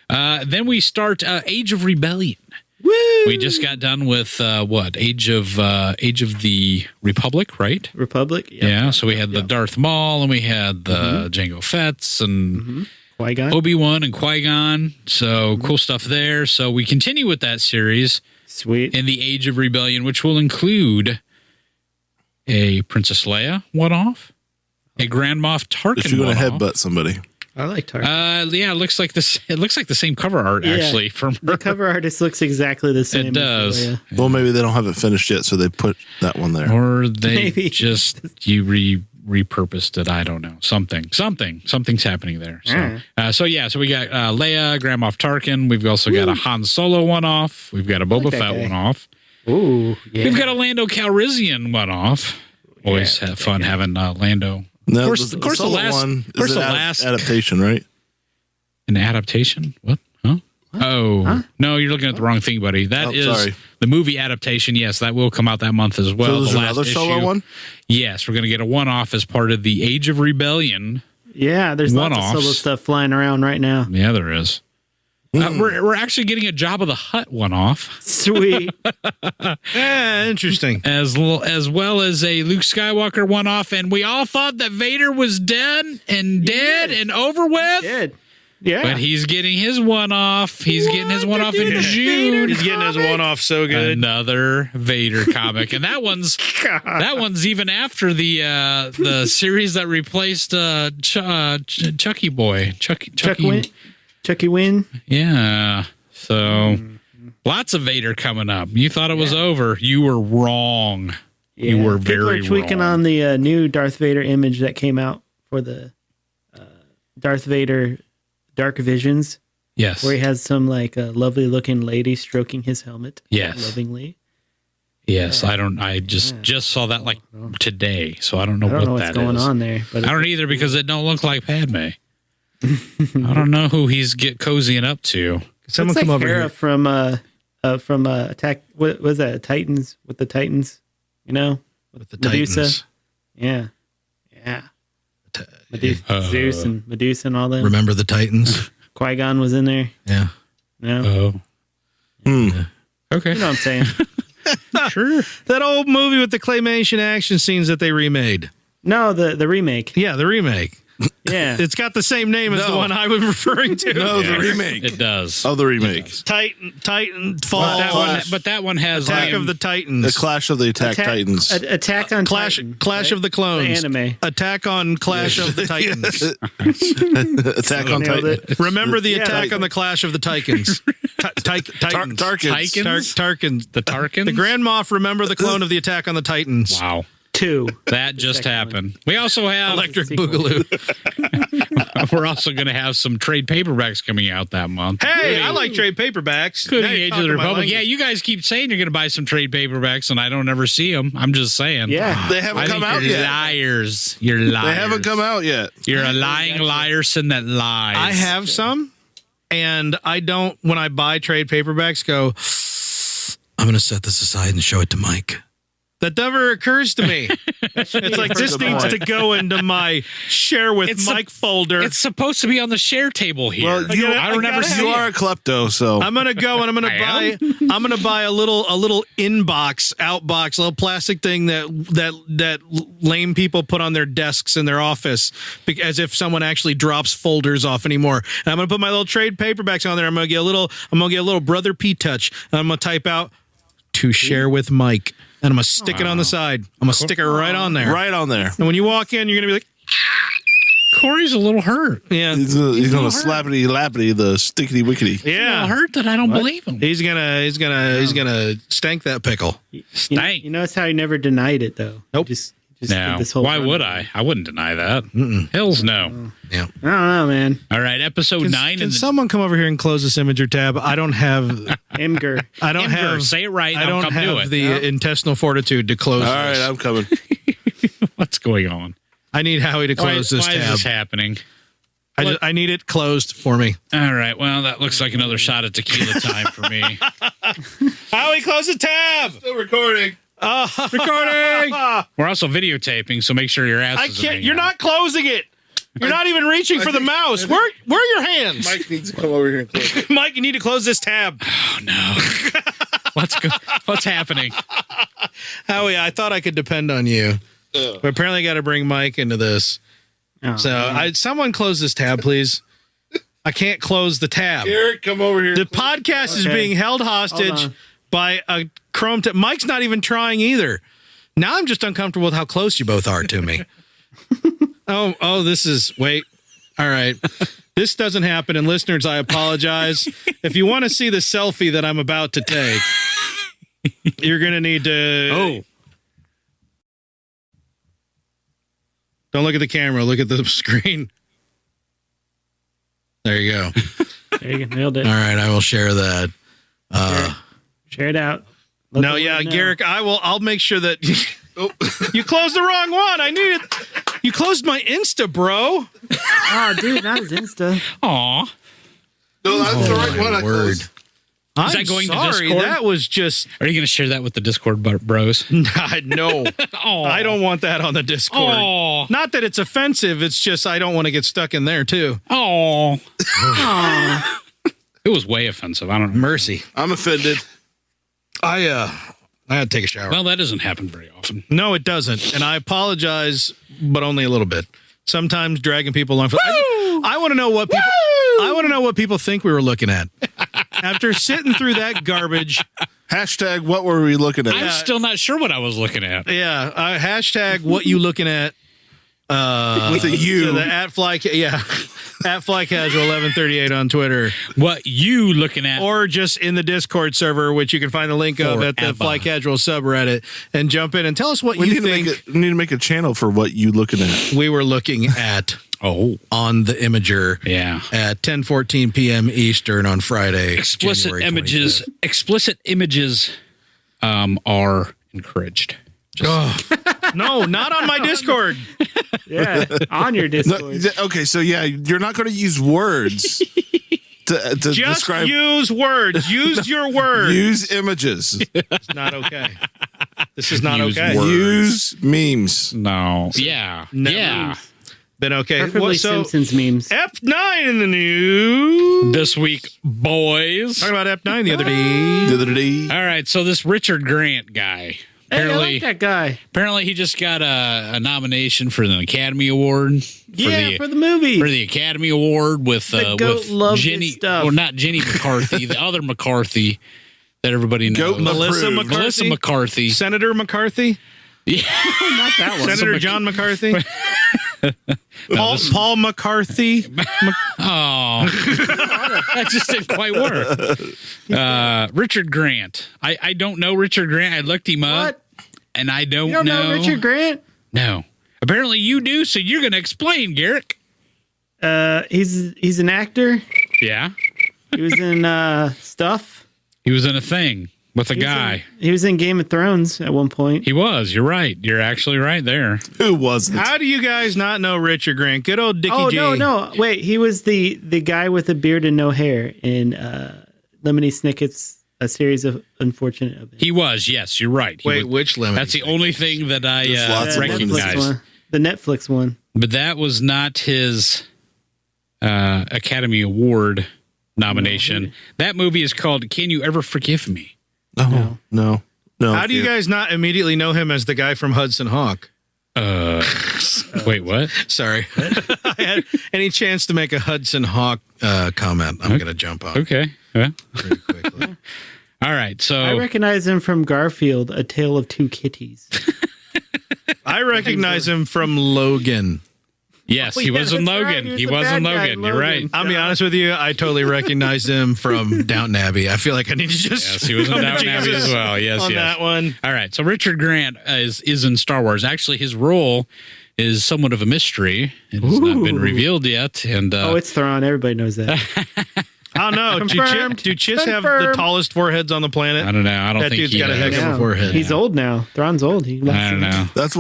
Then we start Age of Rebellion. Woo! We just got done with Age of the Republic, right? Republic. Yep. Yeah. So we had the Darth Maul, and we had the Jango Fett's, and Qui-Gon. Obi-Wan and Qui-Gon. So cool stuff there. So we continue with that series Sweet. in the Age of Rebellion, which will include a Princess Leia one-off, a Grand Moff Tarkin If you're going to one-off. headbutt somebody. I like Tarkin. Yeah, it looks like this. It looks like the same cover art Yeah. actually from her. The cover artist looks exactly the same. It does. As Leia. Well, maybe they don't have it finished yet, so they put that one there. Or they Maybe. just repurposed it. I don't know. Something's happening there. So so we got Leia, Grand Moff Tarkin. We've also got a Han Solo one-off. We've got a Boba that Fett guy. one-off. Ooh. Yeah. We've got a Lando Calrissian one-off. Always have fun having Lando. No, Of course, the Solo last one of course is the an last adaptation, right? an adaptation. What? Huh? Oh no, you're looking at the wrong thing, buddy. That is sorry. the movie adaptation. Yes, that will come out that month as well. So there's the last another Solo issue. one? Yes, we're going to get a one-off as part of the Age of Rebellion. Yeah, there's lots of One-offs. solo stuff flying around right now. Yeah, there is. We're actually getting a Jabba the Hutt one off. Sweet. Interesting. As well as a Luke Skywalker one off, and we all thought that Vader was dead and over with. Good. Yeah. But he's getting his one off. He's getting his one off in June. He's getting his one off so good. Another Vader comic, and that one's even after the series that replaced Chucky Boy. Chucky Win. Yeah. So lots of Vader coming up. You thought it was over. You were wrong. Yeah. You were People very are tweaking wrong. on the new Darth Vader image that came out for the Darth Vader Dark Visions, Yes. where he has some like a lovely looking lady stroking his helmet. Yes. Lovingly. Yes. I just saw that like today, so I don't know I don't what know what's that going is. on there. But I don't either because it don't look like Padme. I don't know who he's cozying up to. Someone looks come like over Hera here. from Attack. What was that? Titans with the Titans. You know, With the Medusa. Titans. Yeah. Zeus and Medusa and all that. Remember the Titans? Qui-Gon was in there. Yeah. No, Oh. Okay. you know what I'm saying. Sure. That old movie with the claymation action scenes that they remade. No, the remake. Yeah, the remake. Yeah. It's got the same name as the one I was referring to. No, the remake. It does. Oh, the remake. Titan Fall. But that one has Attack of the The Titans. Clash of the Attack Titans. Attack on Clash Titan, of the Clones. The anime. Attack on Clash of the Titans. Attack on Nailed Titan. it. Remember the Yeah, attack like- on the Clash of the Titans. Titans. Tarkins. Tarkins. The Tarkins? The Grand Moff, remember the clone of the Attack on the Titans. Wow. 2. That just second happened. We also have Electric sequel. Boogaloo. we're also going to have some trade paperbacks coming out that month. Hey, I like trade paperbacks. Including Now you're Age of talking the my Republic. language. Yeah, you guys keep saying you're going to buy some trade paperbacks, and I don't ever see them. I'm just saying. Yeah. They haven't I come think out you're yet. liars. You're liars. They haven't come out yet. You're a lying liarson that lies. I have some, and I don't, when I buy trade paperbacks, go, I'm going to set this aside and show it to Mike. that never occurs to me. It's like, this needs to go into my share with It's Mike folder. It's supposed to be on the share table here. Well, you, gotta- I don't I ever gotta see you it. are a klepto, so I'm gonna go and I'm gonna buy a little inbox, outbox, little plastic thing that lame people put on their desks in their office, as if someone actually drops folders off anymore. And I'm gonna put my little trade paperbacks on there. I'm gonna get a little Brother P touch. And I'm gonna type out to share with Mike, and I'm gonna stick it on the side. I'm gonna stick it right on there. right on there. And when you walk in, you're gonna be like, Corey's a little hurt. yeah, He's gonna slappity lappity the stickity wickety. A little yeah. hurt that I don't believe him. He's gonna stank that pickle. Stank. You notice how he never denied it, though. Nope. Just No. did this whole Why run. would I? I wouldn't deny that. Hells no. Yeah. I don't know, man. All right, episode 9. Can someone come over here and close this Imager tab? I don't have. Imgur. I don't have. Say it right. I I'll don't come do have it. the intestinal fortitude to close. All right, this. I'm coming. What's going on? I need Howie to close this why is tab. this happening? I need it closed for me. All right. Well, that looks like another shot of tequila time for me. Howie, close the tab. Still recording. Recording. We're also videotaping, so make sure your ass. I can't. You're not closing it. You're not even reaching for the mouse. Where are your hands? Mike needs to come over here and close it. Mike, you need to close this tab. Oh no. What's happening? Howie, I thought I could depend on you, but apparently I got to bring Mike into this. Oh, So, man. someone close this tab, please. I can't close the tab. Garrick, come over here. The podcast is Okay. being held Hold hostage on. by a Chrome tab. Mike's not even trying either. Now I'm just uncomfortable with how close you both are to me. This is, wait. All right. This doesn't happen. And listeners, I apologize. If you want to see the selfie that I'm about to take, you're going to need to. Don't look at the camera. Look at the screen. There you go. There you go. Nailed it. All right. I will share that. Share it out. Let No, the yeah, world know. Garrick, I'll make sure that you closed the wrong one. I need it. You closed my Insta, bro. Oh, dude, not his Insta. Aw. No, that's the right one. I Word. closed. I'm that going to sorry. Discord? That was just Are you going to share that with the Discord bros? no. Oh, I don't want that on the Discord. Oh. Not that it's offensive. It's just I don't want to get stuck in there too. Oh. It was way offensive. I don't know. Mercy. I'm offended. I had to take a shower. Well, that doesn't happen very often. No, it doesn't. And I apologize, but only a little bit. Sometimes dragging people along. I want to know what people. I want to know what people think we were looking at after sitting through that garbage. Hashtag what were we looking at? I'm still not sure what I was looking at. Yeah. Hashtag what you looking at. With a U. To the at fly casual 1138 on Twitter, What you looking at? or just in the Discord server, which you can find the link of at the Forever. Fly Casual subreddit, and jump in and tell us what We you need think we need to make a channel for what you looking at. we were looking at on the Imager Yeah. at 10:14 p.m. Eastern on Friday. Explicit January images. 25th. Explicit images are encouraged. No, not on my Discord. Yeah, on your No, Discord. okay, so yeah, you're not going to use words to Just describe. use words. Use your words. Use images. It's not okay. This is not Use okay. words. Use memes. No. Yeah. No. Yeah. Been okay. Preferably So Simpsons memes. F9 in the news. This week, boys. Talking about F9 the other day. The other day. All right. So this Richard Grant guy. Hey, I Apparently, like that guy. apparently he just got a nomination for an Academy Award. For the movie. For the Academy Award with The goat with loved his Jenny, stuff. well, not Jenny McCarthy, the other McCarthy that everybody knows. Goat Melissa approved. McCarthy. Melissa McCarthy. Senator McCarthy. Yeah. Not that one. Senator John McCarthy. Paul McCarthy. Oh, that just didn't quite work. Richard Grant. I don't know Richard Grant. I looked him up, What? and I You don't don't know Richard Grant? No. Apparently you do, so you're going to explain, Garrick. He's an actor. Yeah. He was in stuff. He was in a thing with a guy. He was in Game of Thrones at one point. He was. You're right. You're actually right there. Who wasn't? How do you guys not know Richard Grant? Good old Dickie G. No. Wait, he was the guy with the beard and no hair in Lemony Snicket's A Series of Unfortunate Events. He was. Yes, you're right. He Wait, was- which lemon? That's the only thing that I There's lots of recognize. one. The Netflix one. But that was not his Academy Award nomination. That movie is called Can You Ever Forgive Me? No. How do you guys not immediately know him as the guy from Hudson Hawk? Wait, what? Sorry. I had any chance to make a Hudson Hawk comment, I'm going to jump on Okay. Yeah. pretty quickly. All right. I So recognize him from Garfield, A Tale of Two Kitties. I recognize him from Logan. yes, Oh, he yeah, was in that's right. Logan. He was He the was in bad guy Logan. in You're right. Logan. I'll be honest with you, I totally recognized him from Downton Abbey. I feel like I need to just Yes, he was in come to Downton Abbey Jesus as well. Yes, on yes. that one. All right. So Richard Grant is in Star Wars. Actually, his role is somewhat of a mystery. It has not been revealed yet. And Oh, it's Thrawn. Everybody knows that. I don't know. Confirmed. Do Chiss have the Confirmed. tallest foreheads on the planet? I don't know. I don't That think dude's he got a heck does. of a Now, forehead. He's old now. Thrawn's old. I don't know. That's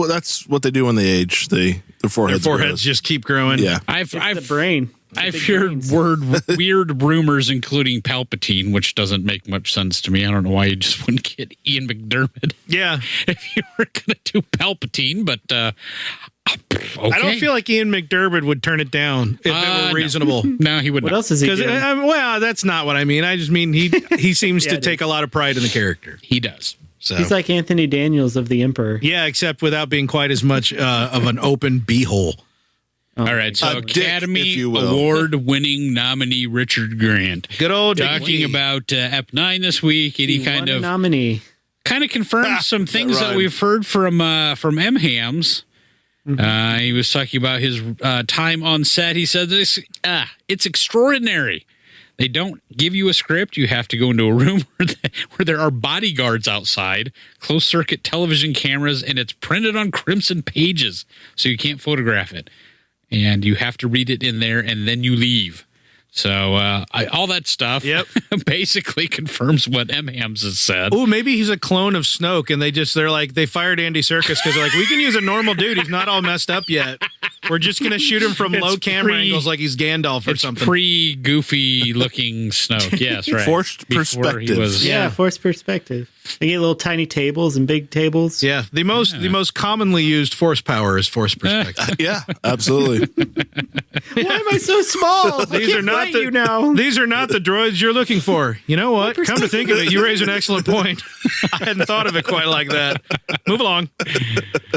what they do when they age. Their Their foreheads. foreheads grows. just keep growing. Yeah. I've The brain. I've big heard brains. weird rumors, including Palpatine, which doesn't make much sense to me. I don't know why you just wouldn't get Ian McDermott Yeah. if you were going to do Palpatine, but okay. I don't feel like Ian McDermott would turn it down if it No. were reasonable. No, he would What not. else is he Because doing? well, that's not what I mean. I just mean he seems Yeah, to it take a lot of pride in the character. He does. So He's like Anthony Daniels of The Emperor. yeah, except without being quite as much of an open beehole. Oh, All right, so A dick, Academy if you will. Award-winning nominee Richard Grant Good old talking Dickie. about Ep9 this week, and he He kind won a of nominee. confirmed some things that rhymed. we've heard from M-Hams. He was talking about his time on set. He said this, it's extraordinary. They don't give you a script. You have to go into a room where there are bodyguards outside, closed-circuit television cameras, and it's printed on crimson pages, so you can't photograph it. And you have to read it in there, and then you leave. So all that stuff Yep. basically confirms what M-Hams has said. Oh, maybe he's a clone of Snoke, and they fired Andy Serkis because they're like, we can use a normal dude. He's not all messed up yet. We're just gonna shoot him from low camera angles like he's Gandalf or It's something. pre-goofy looking Snoke. Yes, right. Forced Before perspective. He was, Yeah, forced perspective. They get little tiny tables and big tables. Yeah, the most commonly used force power is force perspective. Yeah, absolutely. Why am I so small? These are not the you now. These are not the droids you're looking for. You know what? Come to think of it, you raise an excellent point. I hadn't thought of it quite like that. Move along.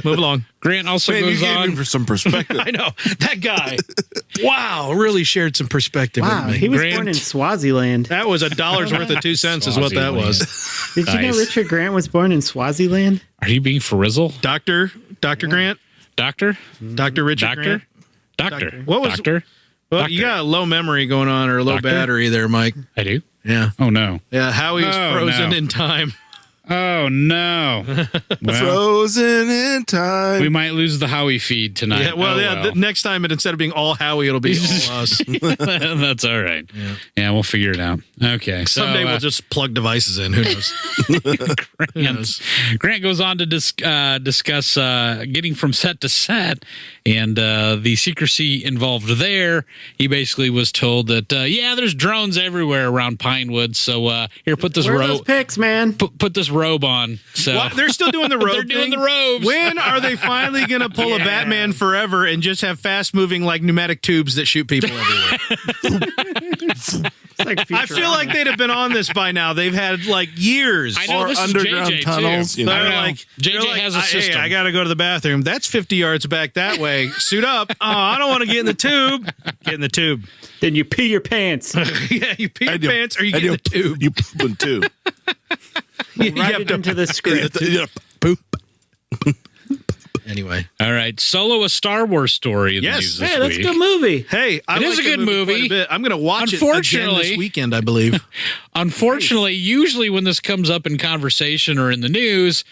Move along. Grant also Man, you goes gave on. me for some perspective. I know that guy. Wow, really shared some perspective Wow, with me. he was Grant. born in Swaziland. That was $1's worth of 2 cents, is what that was. Did you know Nice. Richard Grant was born in Swaziland? Are you being for Rizzle? Dr. Grant, Doctor? Dr. Richard Doctor? Grant. Doctor. What was- Doctor? Well, you Doctor. got a low memory going on or a low Doctor? battery there, Mike. I do? Yeah, Oh, no. yeah. Howie is Oh, frozen no. in time. Oh, no. Well, Frozen in time. we might lose the Howie feed tonight. Yeah, well, Oh, yeah. Next time, instead of being all Howie, it'll be all us. That's all right. Yeah, we'll figure it out. Okay. Someday so, we'll just plug devices in. Who knows? Grant goes on to discuss getting from set to set and the secrecy involved there. He basically was told that, there's drones everywhere around Pinewood. So here, put this Where are those robe. pics, man? Put this robe on. So What? They're still doing the robe. They're doing thing? the robes. When are they finally going to pull a Batman Forever and just have fast moving like pneumatic tubes that shoot people everywhere? It's like I feel like they'd have been on this by now. They've had like years. I know Or this underground is JJ tunnels, Too. you know. I They're know. like, JJ they're like, has a Hey, system. I got to go to the bathroom. That's 50 yards back that way. Suit up. Oh, I don't want to get in the tube. Get in the tube. Then you pee your pants. Yeah, you pee your And you- pants or you and get in the tube. You pooping too. You Write have it to into the script. Poop. anyway. All right. Solo, a Star Wars story in Yes. the news this Hey, that's a week. good movie. Hey, I It is like a that good movie. quite a bit. I'm going to watch it again Unfortunately- this weekend, I believe. Unfortunately, usually when this comes up in conversation or in the news,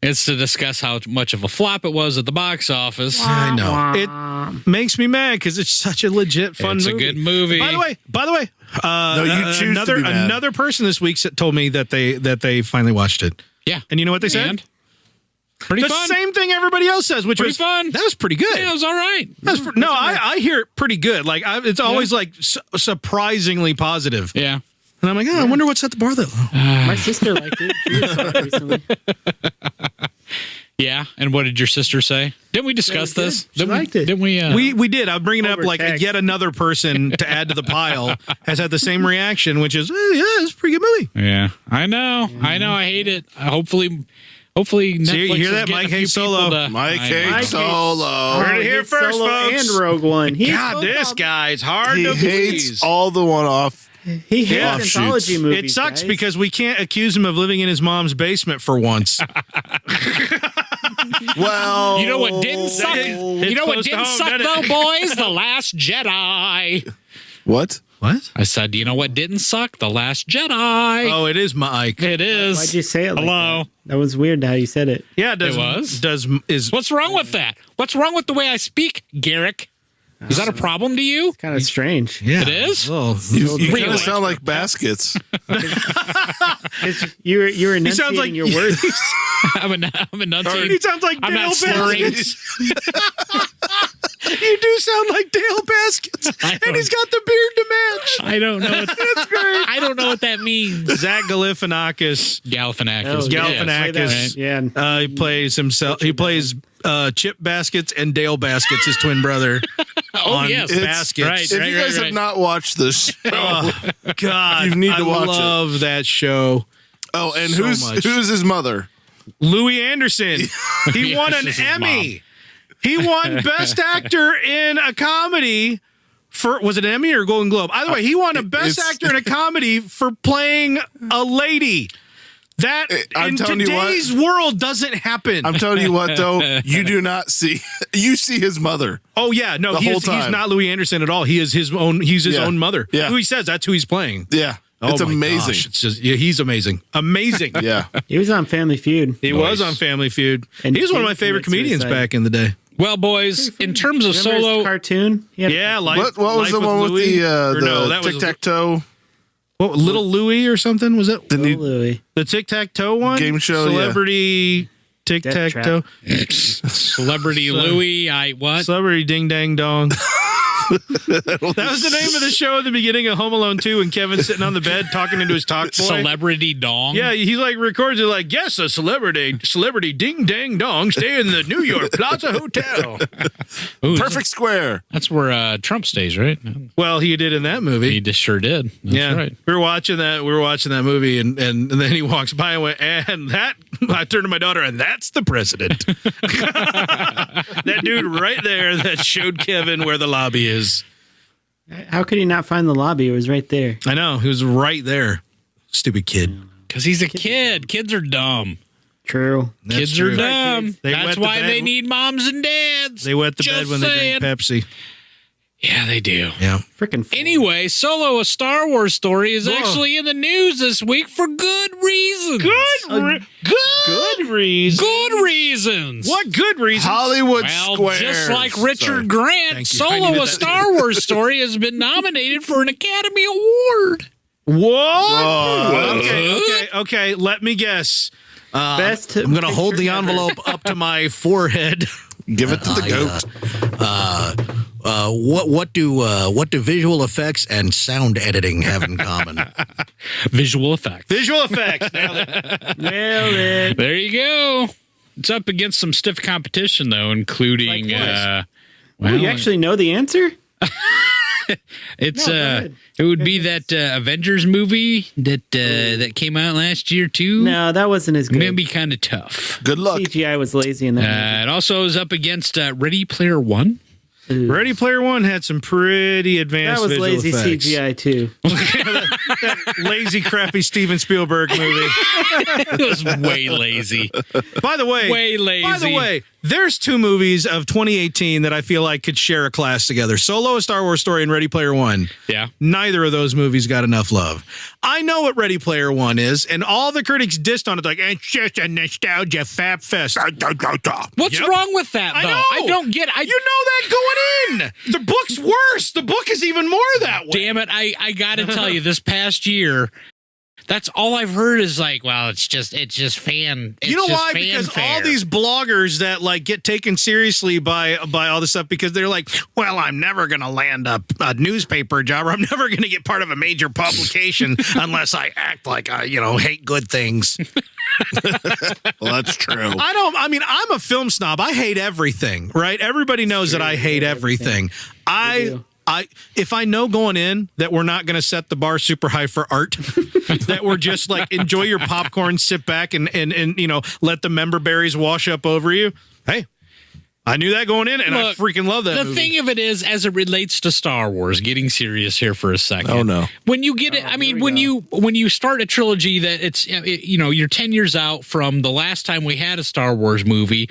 it's to discuss how much of a flop it was at the box office. I know. It makes me mad because it's such a legit fun It's movie. a good movie. By the way, you choose to be mad. another person this week told me that they finally watched it. Yeah. And you know what they said? And? Pretty The fun. same thing everybody else says, which Pretty was fun. That was pretty good. Yeah, it was all right. I hear it pretty good. Like it's always like surprisingly positive. Yeah. And I'm like, I wonder what set the bar that low. My sister liked it. She saw it recently. Yeah. And what did your sister say? Didn't we discuss It was this? good. She liked it. Didn't we? We did. I'm bringing it up Over like text. yet another person to add to the pile has had the same reaction, which is, it's a pretty good movie. Yeah. I know. I hate it. Hopefully Netflix See, you hear is that? getting Mike a few hates Solo. people to- Mike I know. hates Solo. Heard it here He's first, Solo folks. And Rogue One. He God, this guy's hard He to hates please. all the one-off. He hates Yeah. anthology Offshoots. movies. It sucks guys. because we can't accuse him of living in his mom's basement for once. Well, You know what didn't suck? It's You know what close to didn't home, suck doesn't though, it? boys? The Last Jedi. What? What? I said, you know what didn't suck? The Last Jedi. Oh, it is Mike. It is. Why'd you say it like Hello. that? That was weird how you said it. Yeah, does It was? is What's wrong with that? What's wrong with the way I speak, Garrick? Is that a problem to you? Kind of strange. yeah, It is? Oh, You kind Really? of sound like baskets. You were he sounds like enunciating your words. I'm enunciating. He sounds like I'm Dale not slurring. Baskets. You do sound like Dale Baskets, and he's got the beard to match. I don't know. That's great. I don't know what that means. Zach Galifianakis. Galifianakis. Galifianakis. Yeah. He plays himself. He plays Chip Baskets and Dale Baskets, his twin brother. Oh, yes. Baskets. Right. If you guys have not watched this show, Oh, God, You need to watch it. I love that show. oh, and So who's much. his mother? Louis Anderson. He won an Anderson's his Emmy. He won Best Actor in a Comedy for, was it an Emmy or a Golden Globe? Either way, he won a Best It's- Actor in a Comedy for playing a lady. That I'm in telling you what. today's world doesn't happen. I'm telling you what, though, you do not see. You see his mother. Oh yeah, no, The he's whole time. not Louis Anderson at all. He is his own. He's his Yeah. own mother. Yeah. Who he says that's who he's playing. Yeah, Oh it's my amazing. gosh, it's just, yeah, he's amazing. Amazing. Yeah, He was on Family Feud. He was on Family Feud. And he was one of my he favorite committed comedians suicide. back in the day. Well, boys, in terms of Remember his Solo, cartoon? He had a Yeah, cartoon. like what was the one with Louis? the Or no, that was tic tac toe what, Little Louis or something? Was it Didn't he- Louis. the tic tac toe one? Game show, yeah. Celebrity tic tac toe. Celebrity Louis, what? Celebrity ding dang dong. That was the name of the show at the beginning of Home Alone 2 when Kevin's sitting on the bed talking into his talk boy. Celebrity dong. Yeah, he like records it like, yes, a celebrity ding dang dong stay in the New York Plaza Hotel. Ooh, Perfect square. That's where Trump stays, right? Well, he did in that movie. He just sure did. That's right. We were watching that movie and then he walks by and went, and that I turned to my daughter, and that's the president. That dude right there that showed Kevin where the lobby is. How could he not find the lobby? It was right there. I know, he was right there. Stupid kid. Because he's a kid. Kids are dumb. True. That's Kids true. are dumb. They wet That's the why bed. they need moms and dads. They wet the Just bed when they saying. drink Pepsi. Yeah, they do. Yeah. Freaking. Anyway, Solo, a Star Wars story, is Whoa. actually in the news this week for good reasons. Good reason. Good reasons. What good reason? Hollywood Well, Squares. just like Richard Grant, Thank you. I Solo, needed a that. Star Wars story, has been nominated for an Academy Award. What? Okay. Let me guess. Best. I'm gonna hold the picture ever. envelope up to my forehead. Give it to the goat. What do visual effects and sound editing have in common? Visual effects. Visual effects. Nailed it. Nailed it. There you go. It's up against some stiff competition, though, including. Like well, You actually know the answer? it's No, go ahead. it would be that Avengers movie that came out last year too. No, that wasn't as good. Maybe kind of tough. Good luck. CGI was lazy in that. It also is up against Ready Player One. movie. Ready Player One had some pretty advanced That was visual lazy effects. CGI too. That lazy, crappy Steven Spielberg movie. It was way lazy. By the way, Way lazy. By the way, there's two movies of 2018 that I feel like could share a class together: Solo, a Star Wars story, and Ready Player One. Yeah. Neither of those movies got enough love. I know what Ready Player One is, and all the critics dissed on it, like, it's just a nostalgia fap fest. What's Yep. wrong with that, though? I know. don't get. You know that going in. The book's worse. The book is even more that way. Damn it! I got to tell you, this past year, that's all I've heard is like, well, it's just fan. It's You know just why? Because fanfare. all these bloggers that like get taken seriously by all this stuff, because they're like, well, I'm never going to land a newspaper job, or I'm never going to get part of a major publication unless I act like I, hate good things. Well, that's true. I'm a film snob. I hate everything, right? Everybody knows that I hate everything. If I know going in that we're not going to set the bar super high for art, that we're just like enjoy your popcorn, sit back and let the member berries wash up over you. Hey, I knew that going in, and Look, I freaking love that The movie. thing of it is, as it relates to Star Wars, getting serious here for a second. Oh, no. When you get it, I mean, when you start a trilogy that you're 10 years out from the last time we had a Star Wars movie.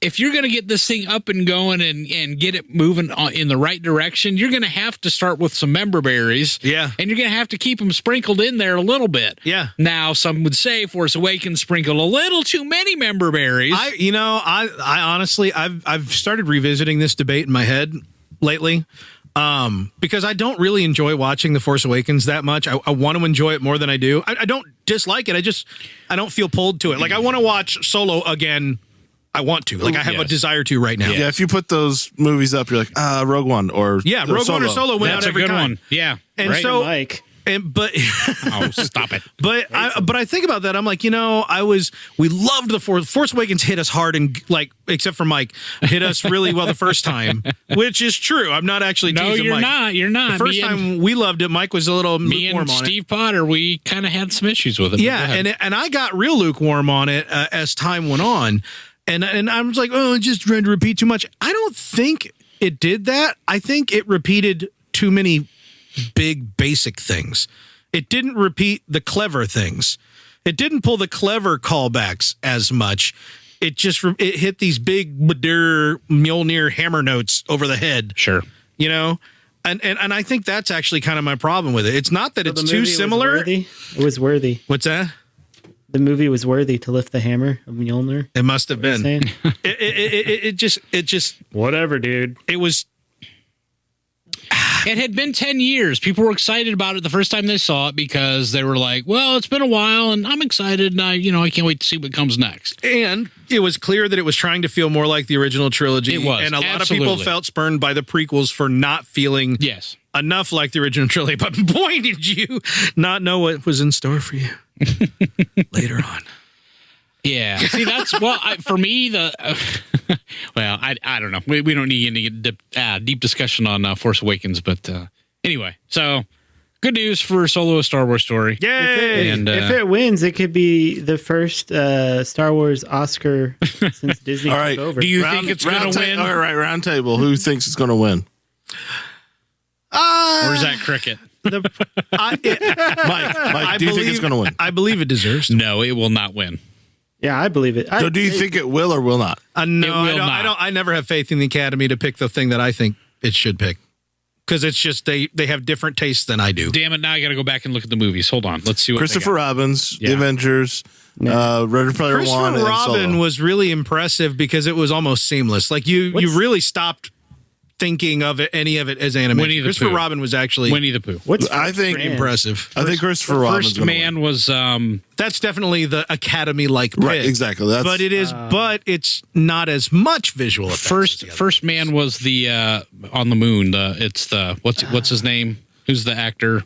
If you're going to get this thing up and going and get it moving in the right direction, you're going to have to start with some member berries. Yeah. And you're going to have to keep them sprinkled in there a little bit. Yeah. Now, some would say Force Awakens sprinkled a little too many member berries. I honestly, I've started revisiting this debate in my head lately. Because I don't really enjoy watching The Force Awakens that much. I want to enjoy it more than I do. I don't dislike it. I don't feel pulled to it. Like, I want to watch Solo again. I want to. Like, I have a desire to right now. Yeah, if you put those movies up, you're like, Rogue One or Rogue One or Solo went That's out a every good time. one. Yeah. And right? so, Mike. but Oh, stop it. But I think about that. I'm like, we loved the Force Awakens hit us hard and like, except for Mike, hit us really well the first time, which is true. I'm not actually No, teasing you're Mike. not. You're not. The first time we loved it, Mike was a little Me lukewarm and on it. Steve Potter, we kind of had some issues with it. Yeah, and I got real lukewarm on it as time went on, and I was like, oh, just trying to repeat too much. I don't think it did that. I think it repeated too many big basic things. It didn't repeat the clever things. It didn't pull the clever callbacks as much. It just it hit these big Mjolnir hammer notes over the head. Sure. And I think that's actually kind of my problem with it. It's not that So it's the too movie was similar. worthy? It was worthy. What's that? The movie was worthy to lift the hammer of Mjolnir. It must have been. Saying? It just Whatever, dude. it was It had been 10 years. People were excited about it the first time they saw it because they were like, well, it's been a while and I'm excited and I can't wait to see what comes next. And it was clear that it was trying to feel more like the original trilogy. It was, and a lot of absolutely. people felt spurned by the prequels for not feeling enough like the original trilogy. But boy, did you not know what was in store for you later on. Yeah. See, that's, for me, well, I don't know. We don't need any deep discussion on Force Awakens, but anyway, so good news for Solo: A Star Wars Story. Yay! If it wins, it could be the first Star Wars Oscar since Disney All right. took over. Do you think it's going to win? All right, round table. Who thinks it's going to win? Where's that cricket? Mike, do you think it's going to win? I believe it deserves to. No, it will not win. Yeah, I believe it. So do you think it will or will not? No, It will I not. I never have faith in the Academy to pick the thing that I think it should pick. Because it's just they have different tastes than I do. Damn it, now I got to go back and look at the movies. Hold on. Let's see what Christopher Robbins, The Yeah. Avengers, Ready Player Christopher One, and Robin Solo. was really impressive because it was almost seamless. Like you really stopped thinking of any of it as animation. Winnie the Christopher Pooh. Robin was actually Winnie the Pooh. What's I think Fran? impressive. I think Christopher Robin's First gonna Man was That's definitely the Academy-like pick. win. Right, exactly. That's But it is, but it's not as much visual effects. as the other. First Man was the on the moon. What's his name? Who's the actor?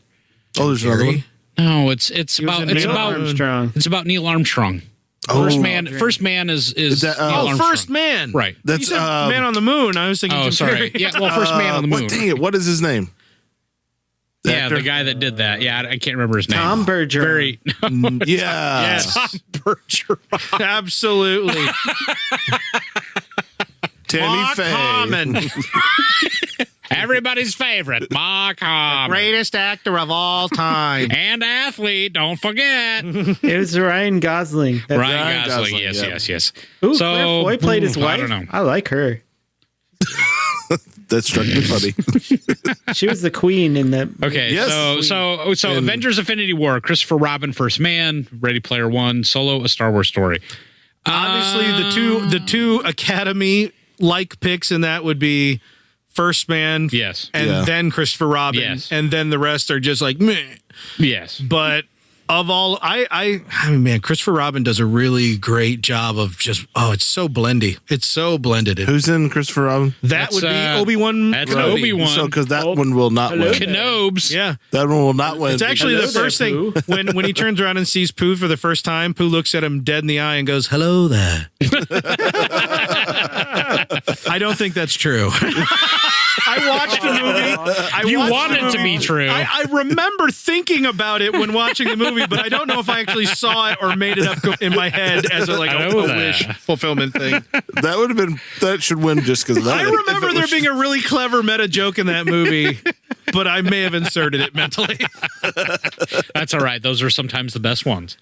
oh, there's another one. No, it's was about in it's Neil about Armstrong. it's about Neil Armstrong. First Man is that, Neil oh, Oh, Armstrong. First Man. Right. You That's said Man on the Moon. I was thinking Oh, Jim sorry. Carrey. Yeah, well, First Man on the Moon. What, dang it, what is his name? Yeah, the guy that did that. Yeah, I can't remember his name. Tom Bergeron. Very Yeah. Yes. Tom Bergeron. Absolutely. Tammy Mark Faye. Harmon, Everybody's favorite, Mark Harmon. greatest actor of all time. And athlete, don't forget. It was Ryan Gosling. Ryan Ryan Gosling, Gosling, yes, yeah. yes. Ooh, So, Claire Foy played his I wife. don't know. I like her. That struck me funny. She was the queen in that. Okay, Yes. so Avengers Affinity War, Christopher Robin, First Man, Ready Player One, Solo, A Star Wars Story. Obviously, the two Academy-like picks in that would be First Man, Yes. and Yeah. then Christopher Robin, Yes. and then the rest are just like meh. Yes. But of all, I mean, man, Christopher Robin does a really great job of just it's so blendy. It's so blended. Who's in Christopher Robin? That That's, would be Obi-Wan. that's Kenobi. Obi-Wan. So, because that one will not Hello. win. Kenobes. Yeah. That one will not win. It's actually Hello the first there, thing when he turns around and sees Pooh for the first time. Pooh looks at him dead in the eye and goes, "Hello there." I don't think that's true. I watched the movie. You watched want the it to movie. be true. I remember thinking about it when watching the movie, but I don't know if I actually saw it or made it up in my head as a I know that. wish fulfillment thing. That would have been, that should win just because of that. I remember there being a really clever meta joke in that movie, but I may have inserted it mentally. That's all right. Those are sometimes the best ones.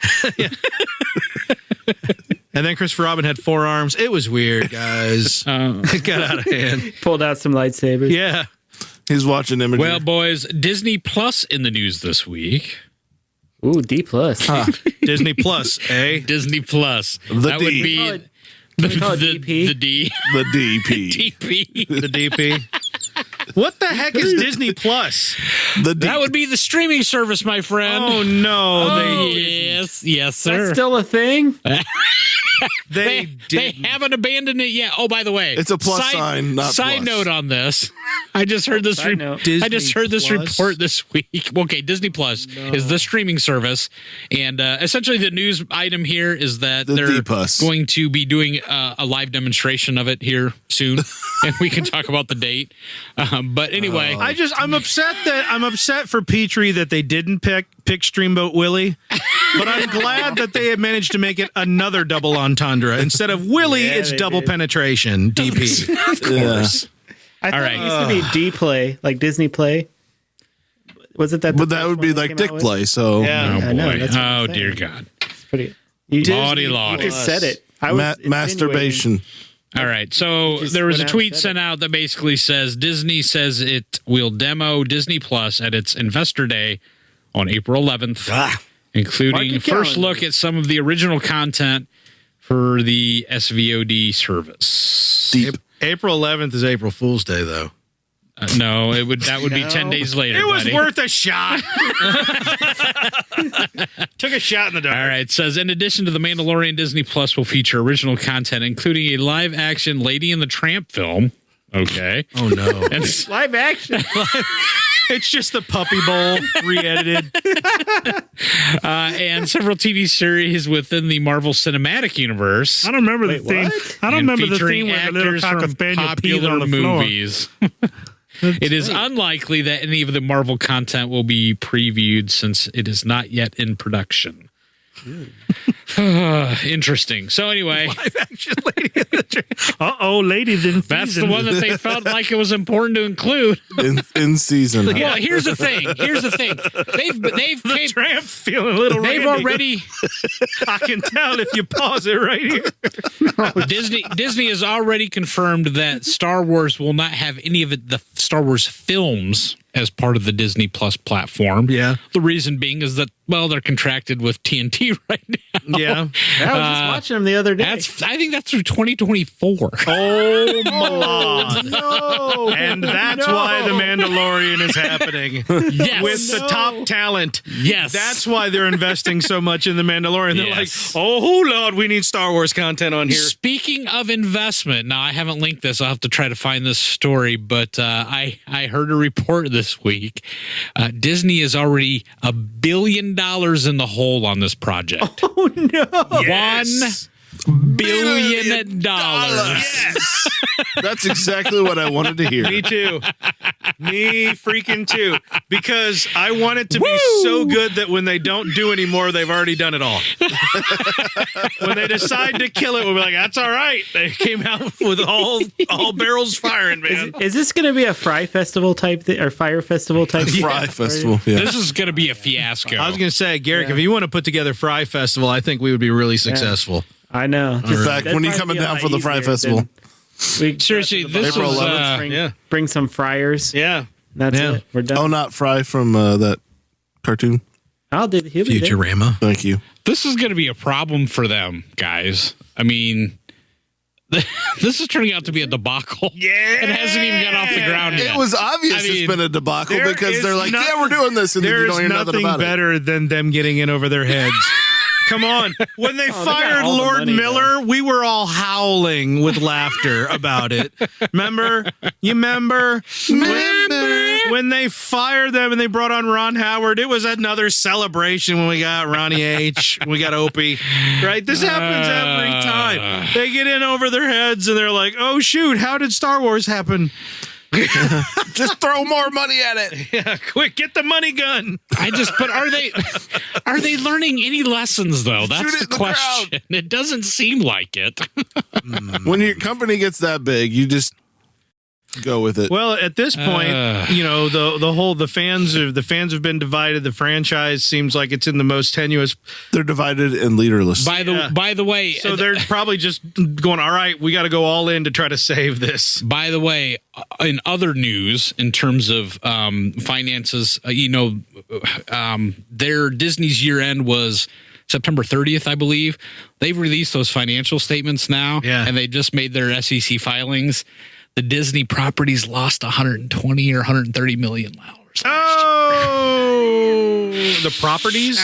And then Christopher Robin had 4 arms. It was weird, guys. It got out of hand. Pulled out some lightsabers. Yeah. He's watching imagery. Well, boys, Disney Plus in the news this week. Ooh, D plus. Disney Plus, eh? Disney Plus. The That would D. be Call it- can we call it DP? the D. the DP. DP. The DP. What the heck is Disney Plus? The D. That would be the streaming service, my friend. Oh no, Oh, they yes, yes, That's sir. still a thing? they They did. haven't abandoned it yet. Oh, by the way, It's a plus sign, not side plus. note on this. I just heard this. Side note. I just heard this Disney Plus? report this week. Okay, Disney Plus is the streaming service, and essentially the news item here is that The they're D-Plus. going to be doing a live demonstration of it here soon, and we can talk about the date. But anyway, I'm upset for Petrie that they didn't pick Streamboat Willie, but I'm glad that they had managed to make it another double entendre. Instead of Willie, Yeah, it's they double did. penetration. DP. Yeah. I thought right. it used to be D Play, like Disney Play. Was it that? the But that first would be one they like came Dick out with? Play. So Yeah. oh I know, boy, that's what I'm oh saying. dear God. It's pretty. You Lordy, you lordy. just said it. I was insinuating- masturbation. All right. So Just there was a went out tweet and said sent out that basically says Disney says it will demo Disney Plus at its Investor Day on April 11th, Mark including your first calendar. look at some of the original content for the SVOD service. Deep. April 11th is April Fool's Day, though. No, that would be 10 days later. It was buddy. worth a shot. Took a shot in the dark. All right. It says, in addition to The Mandalorian, Disney Plus will feature original content, including a live-action Lady and the Tramp film. Okay. Oh, no. And Live action. It's just the Puppy Bowl re-edited. and several TV series within the Marvel Cinematic Universe. I don't remember the theme. I don't remember the featuring theme where the little actors cocker from spaniel peed popular on the floor. movies. It is unlikely that any of the Marvel content will be previewed since it is not yet in production. Interesting. So anyway, ladies in that's the season. one that they felt like it was important to include. in season. Well, here's the thing. They've Tramp feeling a little they've randy. already I can tell if you pause it right here. Disney has already confirmed that Star Wars will not have any of the Star Wars films as part of the Disney Plus platform. Yeah. The reason being is that, well, they're contracted with TNT right now. Yeah. I was just watching them the other day. I think that's through 2024. Oh, Milan. no. And that's why The Mandalorian is happening. Yes. With the top talent. Yes. That's why they're investing so much in The Mandalorian. They're Yes. like, oh, Lord, we need Star Wars content on here. Speaking of investment, now I haven't linked this. I'll have to try to find this story, but I heard a report this week. Disney is already $1 billion in the hole on this project. Oh no. Yes. $1 billion. Yes. That's exactly what I wanted to hear. Me too. Me freaking too. Because I want it to be so good that when they don't do anymore, they've already done it all. When they decide to kill it, we'll be like, that's all right. They came out with all barrels firing, man. Is this going to be a Fry Festival type thing or Fire Festival type thing? Fry Festival. Yeah. This is going to be a fiasco. I was going to say, Garrick, if you want to put together Fry Festival, I think we would be really successsul. I know. In fact, when you coming down for the Fry Festival? Seriously, this April was 11th? Bring some fryers. Yeah. That's Yeah. it. We're done. Oh, not Fry from that cartoon. He'll be there. Futurama. Thank you. this is going to be a problem for them, guys. I mean, this is turning out to be a debacle. Yeah. It hasn't even got off the ground yet. It was obvious I mean, it's been a debacle there because is they're like, nothing- yeah, we're doing this, and then you There don't is hear nothing nothing about it. better than them getting in over their heads. Come on. When they got fired all the Lord money, Miller, we were all howling with laughter about it. Remember? You remember? When they fired them and they brought on Ron Howard, it was another celebration when we got Ronnie H., we got Opie, right? This happens every time. They get in over their heads and they're like, oh, shoot, how did Star Wars happen? Just throw more money at it. Yeah, quick, get the money gun. But are they learning any lessons though? That's Shoot it the in the question. It doesn't seem like it. When your company gets that big, you just go with it. Well, at this point, you know, the fans have been divided. The franchise seems like it's in the most tenuous. They're divided and leaderless. By the way, So they're probably just going, all right, we got to go all in to try to save this. By the way, in other news, in terms of finances, their Disney's year end was September 30th, I believe. They've released those financial statements now, and they just made their SEC filings. The Disney properties lost 120 or 130 million dollars. Oh, the properties?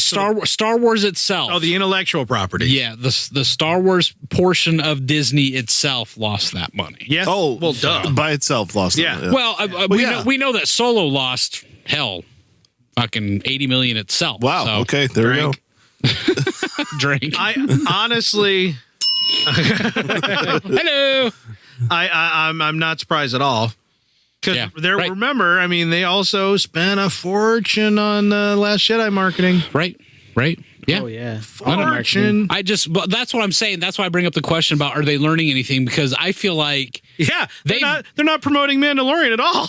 Star Wars itself. Oh, the intellectual property. Yeah, the Star Wars portion of Disney itself lost that money. Yeah. Oh, well, duh. By itself, lost. Yeah. it, Well, we know that Solo lost fucking 80 million itself. Wow. So, Okay. There we go. drink. I honestly, Hello. I'm not surprised at all. Because remember, I mean, they also spent a fortune on Last Jedi marketing. Right. Yeah. Oh yeah. Fortune. But that's what I'm saying. That's why I bring up the question about are they learning anything? Because I feel like Yeah, they're not promoting Mandalorian at all.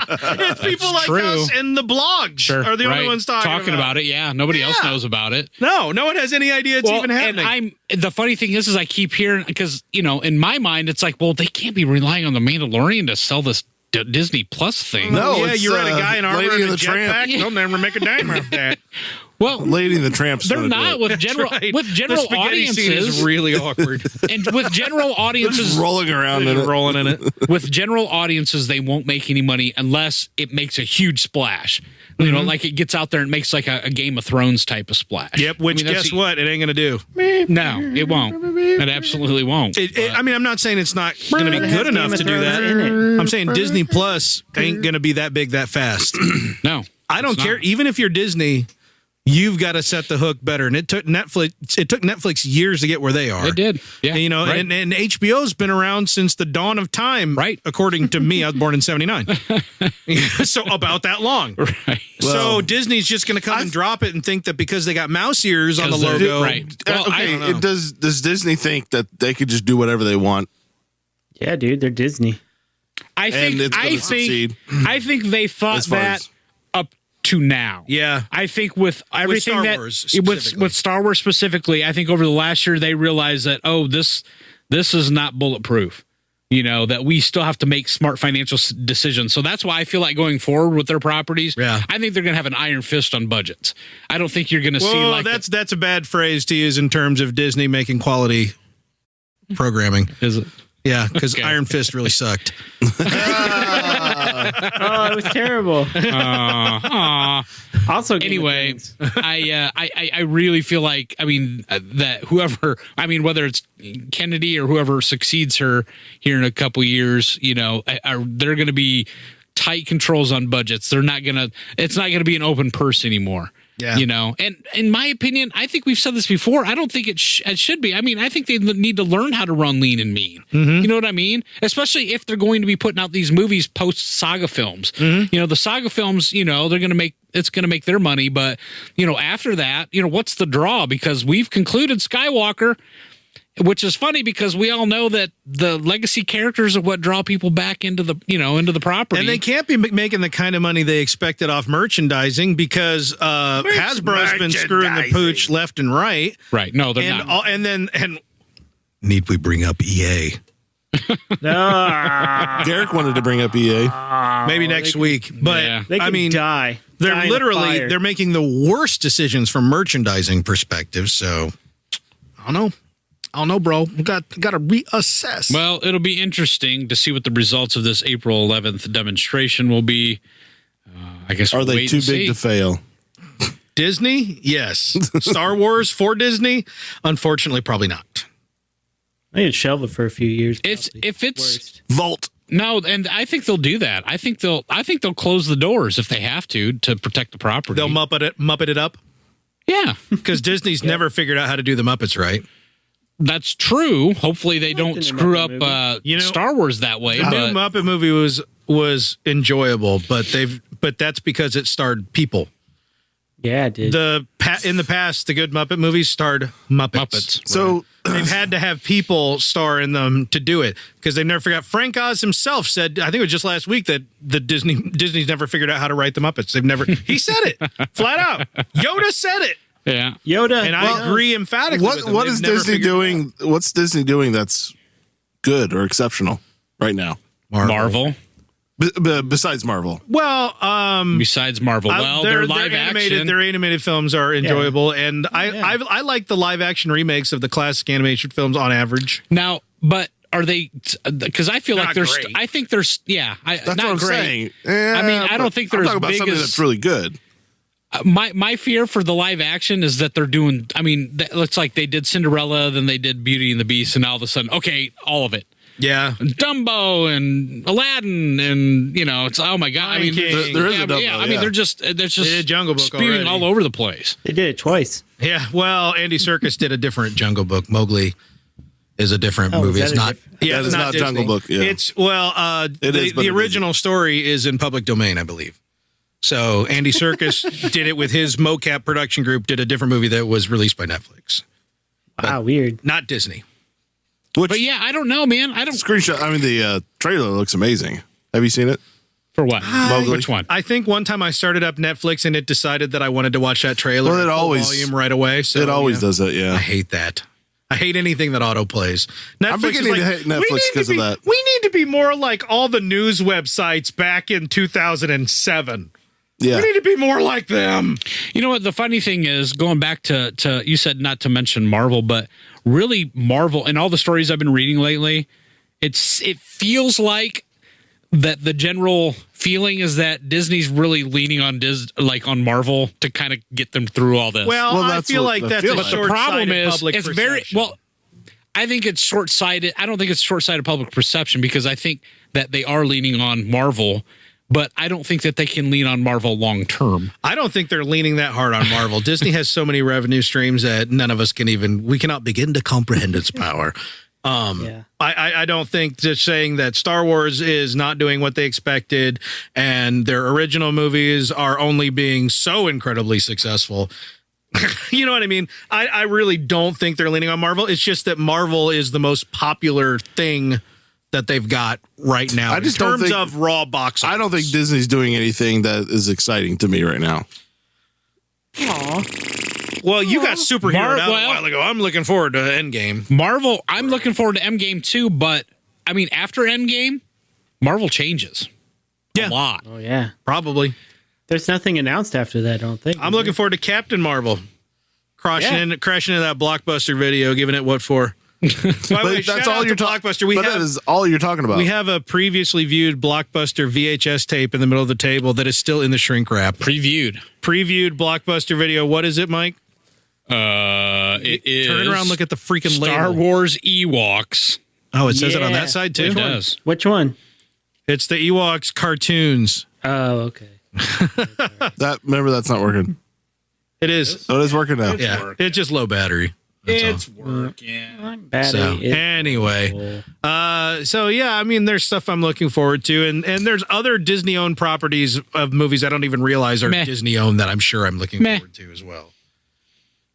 It's people like us in the blogs are the only ones talking about it. Yeah, nobody else knows about it. No one has any idea it's even happening. And the funny thing is I keep hearing because in my mind it's like, well, they can't be relying on the Mandalorian to sell this Disney Plus thing. No, yeah, it's, you read a guy in armor Lady and and a the Tramp. jetpack. They'll never make a dime off that. Well, Lady and the Tramp's they're gonna do not it. with general Right. with The general spaghetti scene audiences is really awkward. and with general Just audiences rolling around in it. rolling in it. with general audiences they won't make any money unless it makes a huge splash. You know, like it gets out there and makes like a Game of Thrones type of splash. Yep. Which, that's guess what? It ain't going to do. No, it won't. It absolutely won't. I mean, I'm not saying it's not going to be good enough to do that. In it. I'm saying Disney Plus ain't going to be that big that fast. No, I don't it's care. not. Even if you're Disney, you've got to set the hook better. And it took Netflix years to get where they are. It did. Yeah. And, you know, right. and HBO's been around since the dawn of time. Right. According to me, I was born in 79. So about that long. Right. So Disney's just going to come and drop it and think that because they got mouse ears on the 'Cause they're- logo. right. Well, I don't know. Does Disney think that they could just do whatever they want Yeah, dude, they're Disney. I and think it's going to I succeed? think they thought As far that as- up to now. Yeah. I think with everything Star that Wars with specifically. Star Wars specifically, I think over the last year they realized that this is not bulletproof. You know, that we still have to make smart financial decisions. So that's why I feel like going forward with their properties, Yeah. I think they're going to have an iron fist on budgets. I don't think you're going to see Well, like that's a bad phrase to use in terms of Disney making quality programming. is it? Yeah, because Okay. Iron Fist really sucked. Oh, it was terrible. Also, Game of Anyway, Thrones. I really feel like, I mean, that whoever, I mean, whether it's Kennedy or whoever succeeds her here in a couple years, you know, they're going to be tight controls on budgets. They're not going to, it's not going to be an open purse anymore. Yeah. You know, and in my opinion, I think we've said this before. I don't think it should be. I mean, I think they need to learn how to run lean and mean. You know what I mean? Especially if they're going to be putting out these movies post saga films. You know, the saga films, you know, it's going to make their money. But, you know, after that, you know, what's the draw? Because we've concluded Skywalker, which is funny because we all know that the legacy characters are what draw people back into the, you know, into the property. And they can't be making the kind of money they expected off merchandising because Hasbro's been screwing the pooch left and right. Right. No, they're And not. and Need we bring up EA? Garrick wanted to bring up EA. maybe next week. But Yeah. They can I mean, die. Die they're in a literally fire. they're making the worst decisions from merchandising perspective. So I don't know, bro. We got to reassess. Well, it'll be interesting to see what the results of this April 11th demonstration will be. I guess Are we'll they wait too and big see. to fail? Disney, yes. Star Wars for Disney, unfortunately, probably not. I need to shelve it for a few years. It's probably. if it's Worst. Vault. no, and I think they'll do that. I think they'll close the doors if they have to protect the property. They'll Muppet it up yeah, because Disney's never figured out how to do the Muppets right. that's true. Hopefully they don't the screw Muppet up movie. You know, Star Wars that way. The new But Muppet movie was enjoyable, but that's because it starred people. Yeah, it did. In the past, the good Muppet movies starred Muppets. Muppets. So They've had to have people star in them to do it because they've never figured out. Frank Oz himself said, I think it was just last week, that Disney's never figured out how to write the Muppets. They've never. He said it flat out. Yoda said it, yeah, and Yoda. I agree emphatically. with him. what They've is never Disney figured it doing? What's Disney doing that's good or exceptional right now? Marvel. Besides Marvel, Well, Besides Marvel, well, their live action. Their animated films are enjoyable, and I like the live action remakes of the classic animation films on average. Now, but are they? Because I feel like Not there's. great. I think there's. Yeah, that's not what I'm great. saying. I mean, I don't think they're I'm as talking about big something as- that's really good. My fear for the live action is that they're doing. I mean, it's like they did Cinderella, then they did Beauty and the Beast, and all of a sudden, okay, all of it. Yeah, Dumbo and Aladdin, and you know, it's oh my god! I mean, King. There is a Dumbo, I mean, yeah. they're just did Jungle Book spewing already. all over the place. They did it twice. yeah. Well, Andy Serkis did a different Jungle Book. Mowgli is a different Oh, movie. is It's that a not. diff- Yeah, That it's is not Jungle Disney. Book, yeah. It's It is, but the it original story is in public domain, I believe. So Andy Serkis did it with his mocap production group. Did a different movie that was released by Netflix, Wow, weird. not Disney. Which But yeah, I don't know, man. I don't screenshot? I mean, the trailer looks amazing. Have you seen it? for what. Mowgli. Which one? I think one time I started up Netflix and it decided that I wanted to watch that trailer. Well, it at full always- volume right away. So It always does that. I Yeah. hate that. I hate anything that auto plays. Netflix I'm beginning is to like, hate Netflix "We need to because of be- that." We need to be more like all the news websites back in 2007. Yeah. We need to be more like them. You know what? The funny thing is, going back to you said not to mention Marvel, but really Marvel and all the stories I've been reading lately, it feels like that the general feeling is that Disney's really leaning on on Marvel to kind of get them through all this. Well, I feel like that's a but the short-sighted problem is public it's perception. very well. I think it's short-sighted. I don't think it's short-sighted public perception because I think that they are leaning on Marvel, but I don't think that they can lean on Marvel long term. I don't think they're leaning that hard on Marvel. Disney has so many revenue streams that none of us we cannot begin to comprehend its power. I don't think just saying that Star Wars is not doing what they expected and their original movies are only being so incredibly successful. You know what I mean? I really don't think they're leaning on Marvel. It's just that Marvel is the most popular thing that they've got right now I just in don't terms think- of raw box office. I don't think Disney's doing anything that is exciting to me right now. Well, you got superheroed out a Well- while ago. I'm looking forward to Endgame. Marvel, I'm looking forward to Endgame too, but I mean, after Endgame, Marvel changes a lot. Oh yeah. Probably. There's nothing announced after that, I don't think. I'm looking forward to Captain Marvel crashing into that Blockbuster video, giving it what for. By the way, That's all you're talking. Blockbuster. That is all you're talking about. We have a previously viewed Blockbuster VHS tape in the middle of the table that is still in the shrink wrap. Previewed Blockbuster video. What is it, Mike? It is Turn around, look at the freaking Star label. Wars Ewoks. Oh, it says it on Yeah. that side too. It does. Which one? It's the Ewoks cartoons. Oh, okay. Remember, that's not working. It is. Oh, it is working now. Yeah, it's just low battery. That's all. I'm bad So at it. anyway, so yeah, I mean, there's stuff I'm looking forward to, and there's other Disney-owned properties of movies I don't even realize are Meh. Disney-owned that I'm sure I'm looking Meh. forward to as well.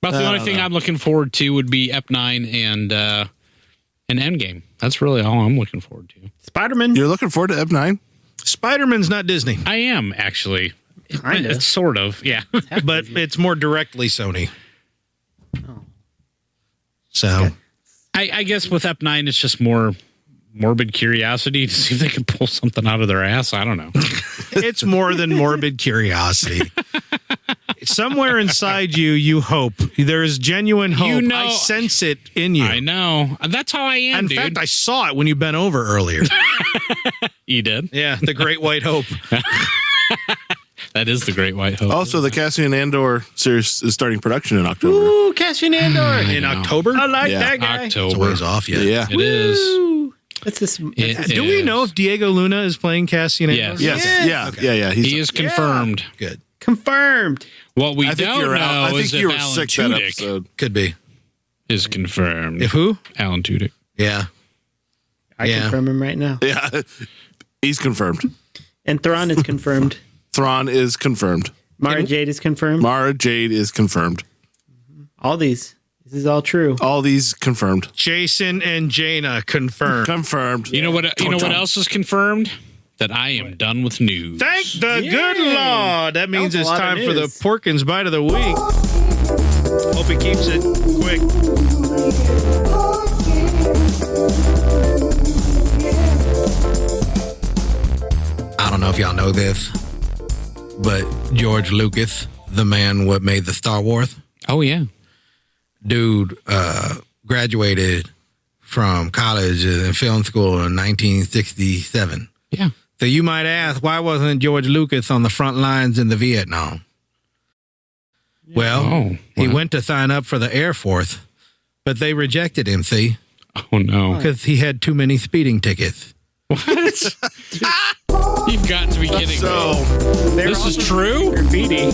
But the only thing I'm looking forward to would be Ep9 and Endgame. That's really all I'm looking forward to. Spider-Man. You're looking forward to Ep9? Spider-Man's not Disney, I am actually. Kinda. It's sort of, yeah. but it's more directly Sony. So I guess with Ep9, it's just more morbid curiosity to see if they can pull something out of their ass. I don't know. it's more than morbid curiosity. Somewhere inside you hope. There's genuine hope. You know- I sense it in you. I know. That's how I am, In dude. fact, I saw it when you bent over earlier. You did? Yeah, the Great White Hope. That is the Great White Hope. Also, the Cassian Andor series is starting production in October. Ooh, Cassian Andor. In October? I like Yeah. that guy. It's a October. ways off yet. Yeah. It is. Ooh. That's this. Do we know if Diego Luna is playing Cassian Andor? Yes. Yes. Yeah. He is confirmed. Good. Confirmed. What we I think don't you're out. know I think is you if were Alan sick that Tudyk episode. Could be. is confirmed. If who? Alan Tudyk. Yeah. I Yeah. confirm him right now. Yeah. He's confirmed. And Thrawn is confirmed. Thrawn is confirmed. Mara Jade is confirmed. Mara Jade is confirmed. All these. This is all true. All these confirmed. Jason and Jaina confirmed. Confirmed. You know what? You know what else is confirmed? That I am done with news. Thank the good Lord. That means That it's was a lot of time for the news. Porkins Bite of the Week. Hope he keeps it quick. I don't know if y'all know this, but George Lucas, the man what made the Star Wars, Oh yeah. dude graduated from college and film school in 1967. Yeah. So you might ask, why wasn't George Lucas on the front lines in the Vietnam? Well, Oh, he wow. went to sign up for the Air Force, but they rejected him, see, Oh no. because he had too many speeding tickets. What? You've got to be kidding So, me. This is true? Graffiti.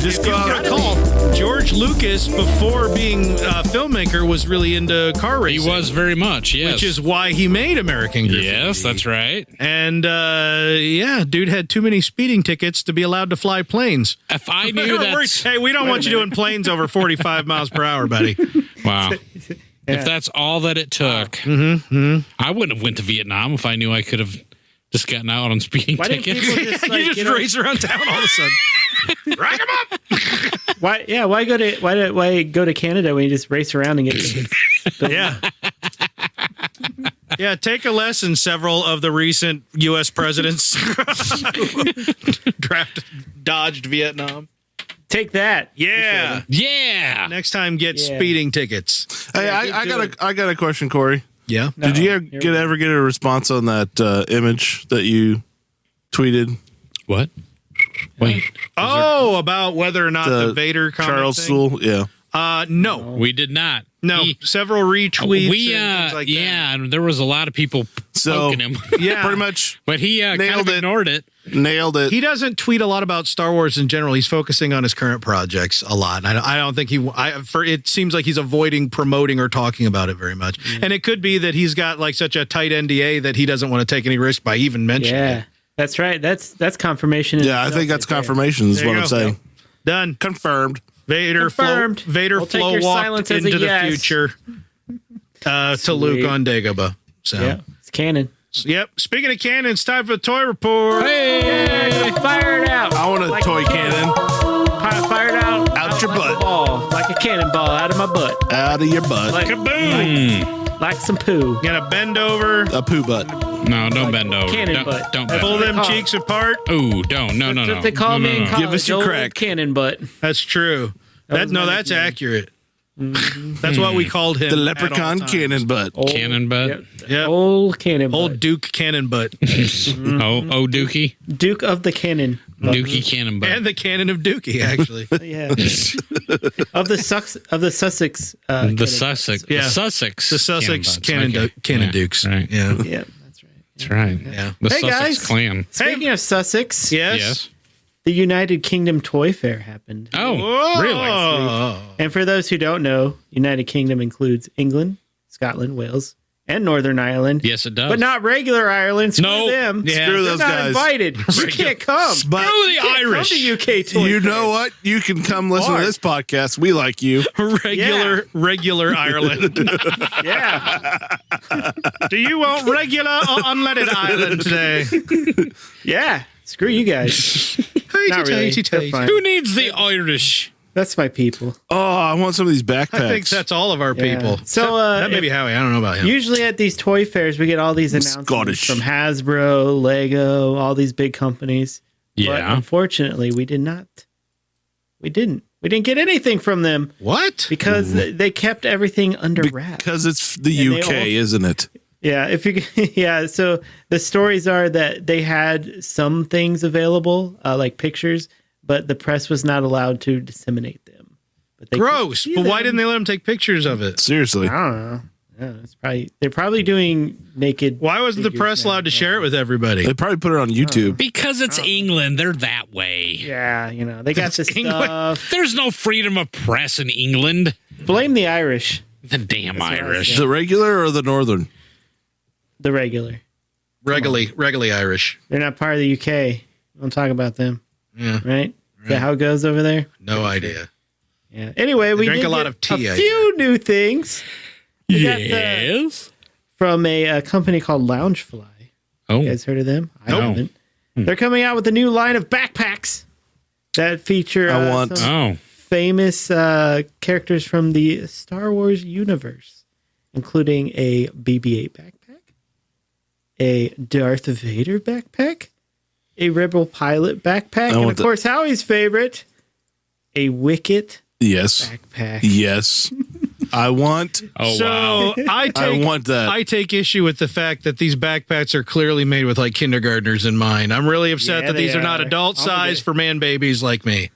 just You gotta call George Lucas, before being a filmmaker, was really into car He racing. was very much, yes. Which is why he made American Graffiti. Yes, that's right. And yeah, dude had too many speeding tickets to be allowed to fly planes. If I knew that, Hey, we don't want you doing planes over 45 miles per hour, buddy. wow. If that's all that it took, I wouldn't have went to Vietnam if I knew I could have just gotten out on speeding Why didn't tickets. people just, like, You just get on- race around town all of a sudden. Rack 'em up! Why? Yeah. Why go to Canada when you just race around and get tickets? Yeah. Yeah, take a lesson. Several of the recent U.S. presidents dodged Vietnam. Take that. Yeah. Yeah. Next time, get Yeah. speeding tickets. Hey, I got a question, Corey. Yeah. Did you ever get a response on that image that you tweeted? What? Wait. Oh, about whether or not the Vader comic Charles thing? Soule? Yeah. No. We did not. No. Several retweets. We and things like yeah, and there was a lot of people poking him. that. Yeah. Pretty much But he kind Nailed of it. ignored it. nailed it. He doesn't tweet a lot about Star Wars in general. He's focusing on his current projects a lot. I don't think it seems like he's avoiding promoting or talking about it very much. And it could be that he's got like such a tight NDA that he doesn't want to take any risk by even mentioning it. That's right. That's confirmation. Yeah, I think that's confirmation is There what you I'm go. saying. Done. Confirmed. Vader Confirmed. Vader We'll take flow your walked silence as into a the yes. future to Luke on Dagobah. So, Yeah, it's canon. yep. Speaking of canon, it's time for the toy report. Hey, fire it out. I want a Like toy cannon Fire it out. Out your like butt. A ball, like a cannonball out of my butt. out of your butt. Like, like some poo. Gonna bend over, A poo butt. No, don't bend over. cannon Don't, butt. don't That's bend pull over. them call it. cheeks apart. Oh, don't. No, no, That's no. what they call no, me in no. college. Give us your old crack. Cannon butt. That's true. was my That's nickname. accurate. That's what we called him. The at all leprechaun times. cannon butt. Old, Cannon butt? Yep. Yep. Old cannon Old butt. Duke Cannon Butt. Oh, Dookie. Duke of the cannon. Dookie Cannon butt. And the cannon of Dookie, actually. Yeah. of the Sussex. The cannon Sussex. Yeah. The Sussex. The Sussex Cannon butts. Cannon Yeah, Dukes. Right. Yeah. butts. Yeah, that's right. That's right. Yeah. The Hey, Sussex guys. clan. Speaking of Sussex, Yes. Yes. the United Kingdom Toy Fair happened. Oh, Whoa. really? And for those who don't know, United Kingdom includes England, Scotland, Wales, and Northern Ireland. Yes, it does. But not regular Ireland. Screw No. them. Yeah. Screw They're those not guys. invited. You can't come. But Screw the You can't Irish. Come to UK Toy you Fair. know what? You can come listen to this podcast. We like you. Regular Ireland. Yeah. Do you want regular or unleaded Ireland today? Yeah. Screw you guys. Not really. They're fine. Who needs the Irish? That's my people. Oh, I want some of these backpacks. I think that's all of our Yeah. people. So, that may be Howie. I don't know about him. Usually at these toy fairs, we get all these announcements Scottish. from Hasbro, Lego, all these big companies. But Yeah. unfortunately, we did not. We didn't get anything from them What? because they kept everything under wraps. because it's the And they UK, all- isn't it? Yeah, yeah. So the stories are that they had some things available, like pictures, but the press was not allowed to disseminate them. But they could Gross. see But why them. didn't they let him take pictures of it? Seriously. I don't know. Yeah, they're probably doing naked. Why wasn't the figures press now. allowed to share it with everybody? They probably put it on YouTube. Because it's England. They're that way. Yeah, they got this England. stuff. There's no freedom of press in England. Blame the Irish, The damn what I Irish. The regular or the northern? the regular. Regularly Irish. They're not part of the UK. Don't talk about them, Yeah. right? Is that how it goes over there? No idea. Yeah. Anyway, we drink did a lot get of tea, A I few new things. We got Yes. from a company called Loungefly. Oh. You guys heard of them? I No. haven't. They're coming out with a new line of backpacks that feature I want- some Oh. famous characters from the Star Wars universe, including a BB-8 backpack, a Darth Vader backpack, a Rebel pilot backpack, and want of the- course Howie's favorite, a Wicket Yes. backpack. Yes. I want. Oh, So wow. I want that. I take issue with the fact that these backpacks are clearly made with like kindergartners in mind. I'm really upset Yeah, that these they are not are. adult I'll size get- for man babies like me.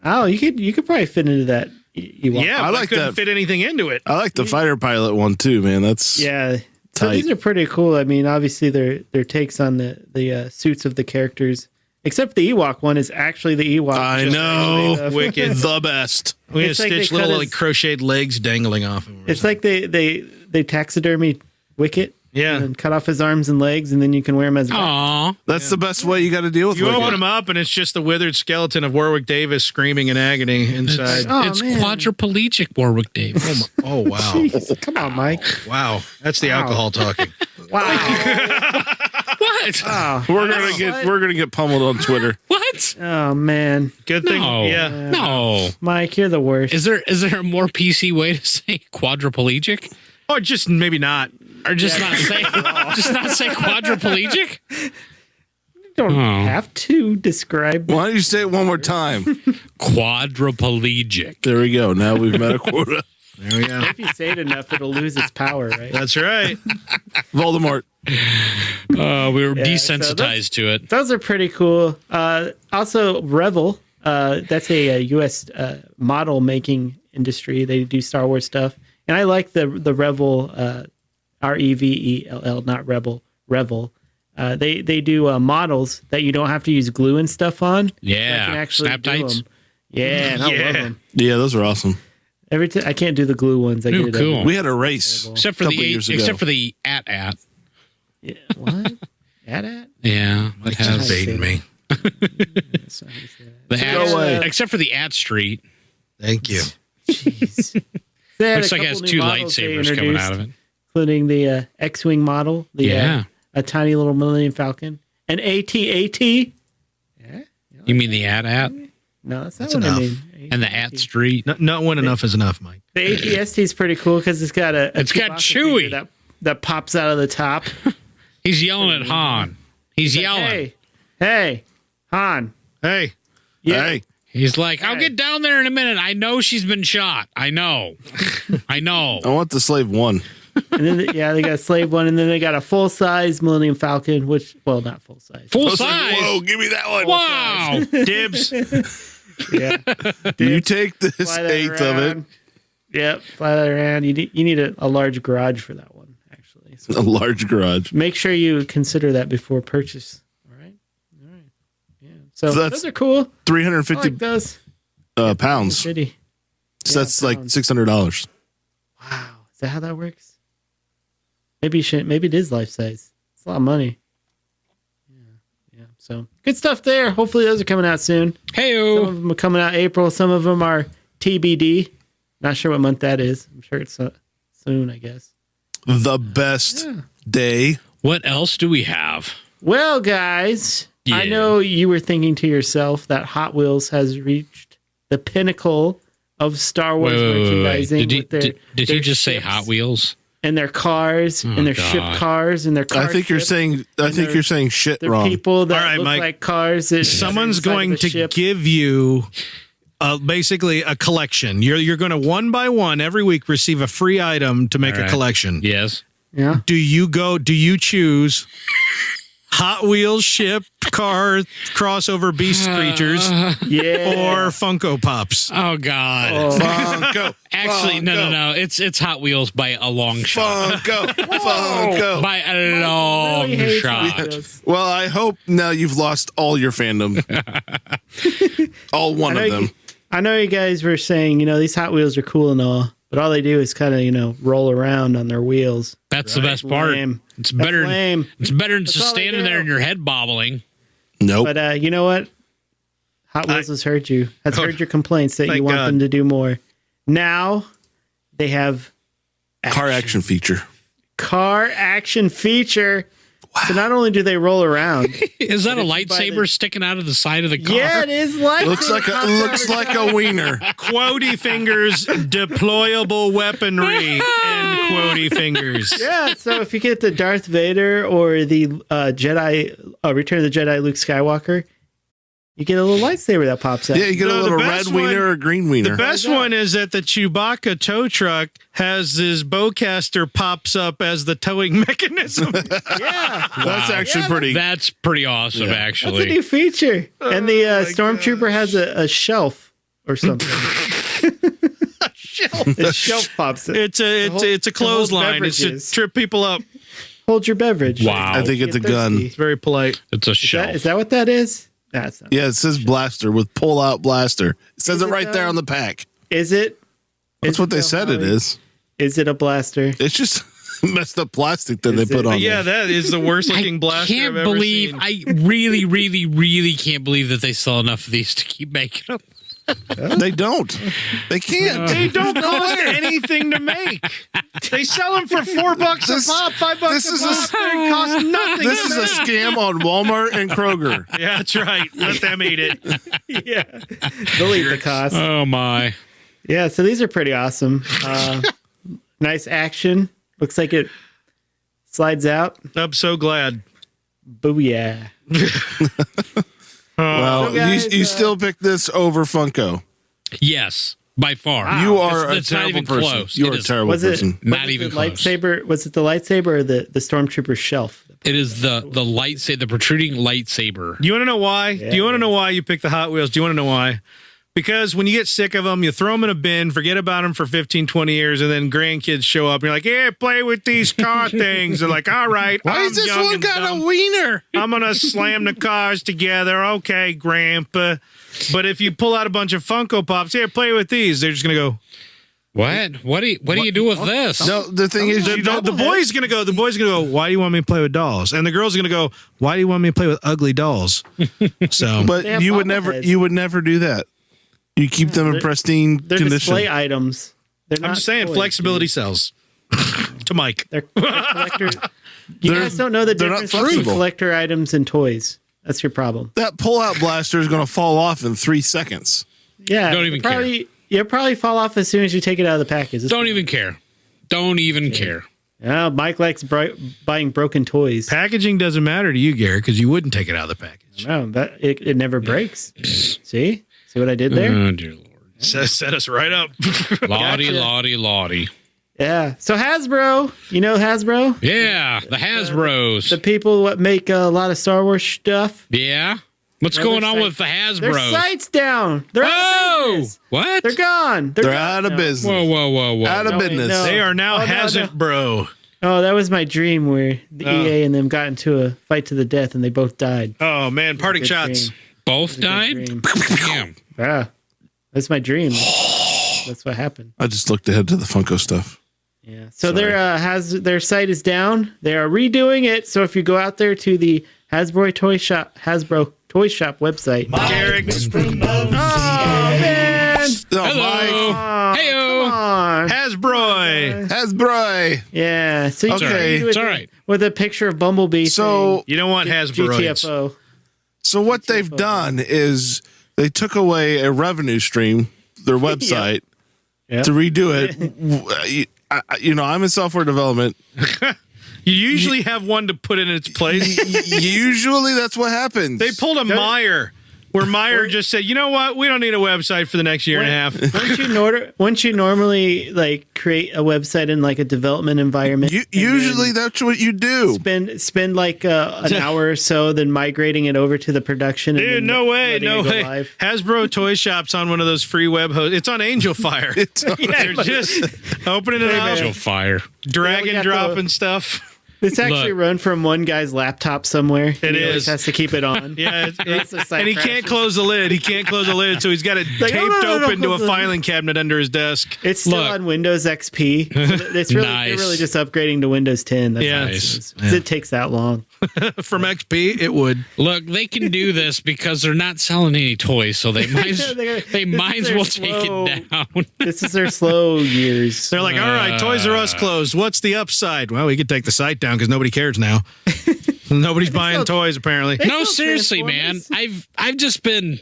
Oh, you could probably fit into that. Ewok. Yeah, I I like couldn't that. fit anything into it. I like the fighter pilot one too, man. That's Yeah. So Tight. these are pretty cool. I mean, obviously their takes on the suits of the characters. Except the Ewok one is actually the Ewok. I just know. actually the- Wicked. the best. We had It's like they stitch little cut like his- crocheted legs dangling off of him. or It's like they taxidermy Wicket. Yeah. And cut off his arms and legs, and then you can wear him as a Aw. That's the best way you got to deal with you Wicket. open them up and it's just the withered skeleton of Warwick Davis screaming in agony inside. Oh, It's man. quadriplegic Warwick Davis. Oh wow. Jesus, come on, Mike. Wow. That's the Wow. alcohol talking. Wow. What? Oh, We're gonna get pummeled on Twitter. What? oh man, Good thing. No. Yeah. No. Mike, you're the worst. Is there a more PC way to say quadriplegic? Or just maybe not. Or just not say quadriplegic? You don't have to describe. Why don't you say it one more time? Quadriplegic. There we go. Now we've met a quota. There we go. If you say it enough, it'll lose its power, right? That's right. Voldemort. We were Yeah, desensitized to it. Those are pretty cool. Also, Revel. That's a U.S. Model making industry. They do Star Wars stuff, and I like the Revel, Revell, not Rebel. Revel. They do models that you don't have to use glue and stuff on. Yeah, I can actually snap do tights. them. Yeah, and I love them. Yeah, those are awesome. Every time I can't do the glue ones. I Ooh, get it. cool. We had a race. Except for couple years ago. the at. Yeah, what? At? Yeah, it It's has invading me. That's not how you say that. the Go at, away. except for the at street. Thank you. Jeez. They had Looks a like it has couple new two models they lightsabers coming introduced, out of it. including the X-wing model, Yeah. a tiny little Millennium Falcon, an AT-AT. Yeah, You mean the at? no, that's not That's what enough. I mean. And the at street? Not when enough is enough, Mike. The AT-ST is pretty cool because it's got a It's got Chewbacca Chewie. figure that pops out of the top. He's yelling at Han. He's yelling. Hey, Han. Hey, Yeah. Hey, He's like, I'll get down there in a minute. I know she's been shot. I know. I know. I want the slave one. And then they got a slave one, and then they got a full size Millennium Falcon, which not full size. Full I was like, size. whoa, give me that one. Wow. dibs. Yeah. You take this Fly that eighth of it. around. Yep, fly that around. You need a large garage for that one, actually. So A large garage. make sure you consider that before purchase. All right. Yeah. So So that's those are cool. I 350 like those. pounds. City. So that's like pounds. $600. Wow. Is that how that works? Maybe it is life size. It's a lot of money. Yeah. So good stuff there. Hopefully those are coming out soon. Some Hey-o. of them are coming out April. Some of them are TBD. Not sure what month that is. I'm sure it's soon, I guess. The best day. What else do we have? Well, guys, I Yeah. know you were thinking to yourself that Hot Wheels has reached the pinnacle of Star Wars merchandising. Did he, with their, did he their just say ships Hot Wheels? and their cars and their ship God. cars and their car I think you're ships. saying you're saying shit They're wrong. people that All right, look Mike. like cars. That Someone's inside of going a to ship. give you basically a collection. You're going to one by one every week receive a free item to make All a right. collection. Yes. Yeah. Do you choose Hot Wheels ship car crossover beast creatures Yeah. or Funko Pops? Oh, God. Funko. Actually, no. It's Hot Wheels by a long shot. Funko. By a long Really hates shot. Hot Wheels. Well, I hope now you've lost all your fandom. All one of them. I know you guys were saying, these Hot Wheels are cool and all, but all they do is kind of, roll around on their wheels. That's the best part. Lame. It's That's better. lame. It's better than just all they standing there do. and your head bobbling. Nope. But you know what? Hot Wheels has heard you. Has heard your complaints that you Thank want God. them to do more. Now they have Car action feature. car action feature. So not only do they roll around, Is that a if you buy lightsaber the- squeating out of the side of the car? yeah, it is like Looks like a wiener. Quotey fingers, deployable weaponry, and quotey fingers. yeah. So if you get the Darth Vader or the Jedi Return of the Jedi Luke Skywalker, you get a little lightsaber that pops out. Yeah, you get No, a the little best red wiener one- or green wiener. The best one is that the Chewbacca tow truck has this bowcaster pops up as the towing mechanism. Yeah. That's actually pretty. That's pretty awesome, Yeah. That's a actually. new feature. And the Stormtrooper has a shelf or something. The shelf pops it. It's a clothesline. It's to beverages. trip people up. Hold your beverage. Wow. I think it's a Get gun. thirsty. It's very polite. It's a shelf. Is that what that is? That's not. Yeah, it says blaster with pull out blaster. It says Is it it right there though? on the pack. Is it? That's Is what they though, said it Howie? is. Is it a blaster? It's just messed up plastic that they Is put it? on Yeah, there. that is the worst looking blaster Can't I've ever believe. seen. I really, really, really can't believe that they sell enough of these to keep making them. They don't. They can't. They don't cost anything to make. They sell them for $4 This- a pop, $5 this a is pop. They cost nothing. This to is a make. scam on Walmart and Kroger. Yeah, that's right. Let them eat it. Yeah. They'll eat the cost. Oh my! Yeah, so these are pretty awesome. Nice action. Looks like it slides out. I'm so glad. Booyah. Well, So guys, you still pick this over Funko. Yes, by far. You are It's a not terrible even person. close. You are It a is- terrible Was it, person. was Not it even the close. lightsaber? Was it the lightsaber or the stormtrooper shelf? It is the lightsaber, the protruding lightsaber. Do you want to know why? Yeah, Do you want to it know why you pick the Hot Wheels? Do you want to know why? Because when you get sick of them, you throw them in a bin, forget about them for 15, 20 years, and then grandkids show up and you're like, yeah, play with these car things. They're like, all right. Why I'm is this young one and got dumb. a wiener? I'm going to slam the cars together. Okay, Grandpa. But if you pull out a bunch of Funko Pops, here, play with these. They're just going to go. What do you do with this? No, the thing is, you don't. The boy's going to go. The boy's going to go, why do you want me to play with dolls? And the girl's going to go, why do you want me to play with ugly dolls? So, But They have you would bobbleheads. never do that. You keep them in they're- pristine They're condition. display items. They're I'm not just saying, toys, flexibility dude. sells. To Mike. They're collector. You They're- guys don't know the they're not difference between flexible. collector items and toys. That's your problem. That pull-out blaster is going to fall off in 3 seconds. Yeah, Don't even You'll probably fall off as soon as you take it out of the package. Don't even care. Don't even care. Yeah, Mike likes buying broken toys. Packaging doesn't matter to you, Garrick, because you wouldn't take it out of the package. No, that it never breaks. See what I did there? Oh, dear Lord. Set us right up. Lottie, Gotcha. lottie, lottie. Yeah. So Hasbro, you know Hasbro, Yeah, the Hasbros. the people what make a lot of Star Wars stuff. Yeah. What's Yeah, going their on site- with the Their Hasbros? site's down. They're out of Oh, business. what? They're gone. They're gone out of now. business. Whoa. Out of No, wait, business. no. They are now Oh, no, hasn't, no. bro. Oh, that was my dream where the Oh. EA and them got into a fight to the death and they both died. Oh, man. Parting Good shots. dream. Both It was a died? good dream. Damn. Yeah. That's my dream. That's what happened. I just looked ahead to the Funko stuff. Yeah. So their site is down. They are redoing it. So if you go out there to the Hasbro Toy Shop website. Garrick. Oh man. No, Hello. Mike Heyo. Come on. Hasbro. Hasbro. Yeah. So you Okay. can read It's with, all right. with a picture of Bumblebee. So, You don't want saying Hasbro. GTFO. so what they've done is they took away a revenue stream, their website, Yeah. to redo it. I'm in software development. You usually have one to put in its place. Usually that's what happens. They pulled a Meyer, where Meyer just said, you know what? We don't need a website for the next year and a half. Wouldn't you normally like create a website in like a development environment? and Usually that's what you do. spend like an hour or so, then migrating it over to the production. And Dude, then no way, letting no it go way. live. Hasbro Toy Shop's on one of those free web hosts. It's on Angelfire. They're just opening it man. Angel up, fire. drag Yeah, we and got dropping stuff. It's actually Look. run from one guy's laptop somewhere. It He always is. has to keep it on. Yeah, That's the site and he crashes. can't close the lid. He can't close the lid, so he's got it Like, taped no, open to close a the lid. filing cabinet under his desk. It's still Look. on Windows XP. It's really Nice. they're really just upgrading to Windows 10. That's Yeah. all it Nice. is. 'Cause it takes that long. From XP, it would. Look, they can do this because they're not selling any toys, so they might This as is well their take slow- it down. This is their slow years. They're like, all right, Toys R Us closed. What's the upside? Well, we could take the site down because nobody cares now. Nobody's buying toys, apparently. No, still seriously, man. Transformers. I've just been.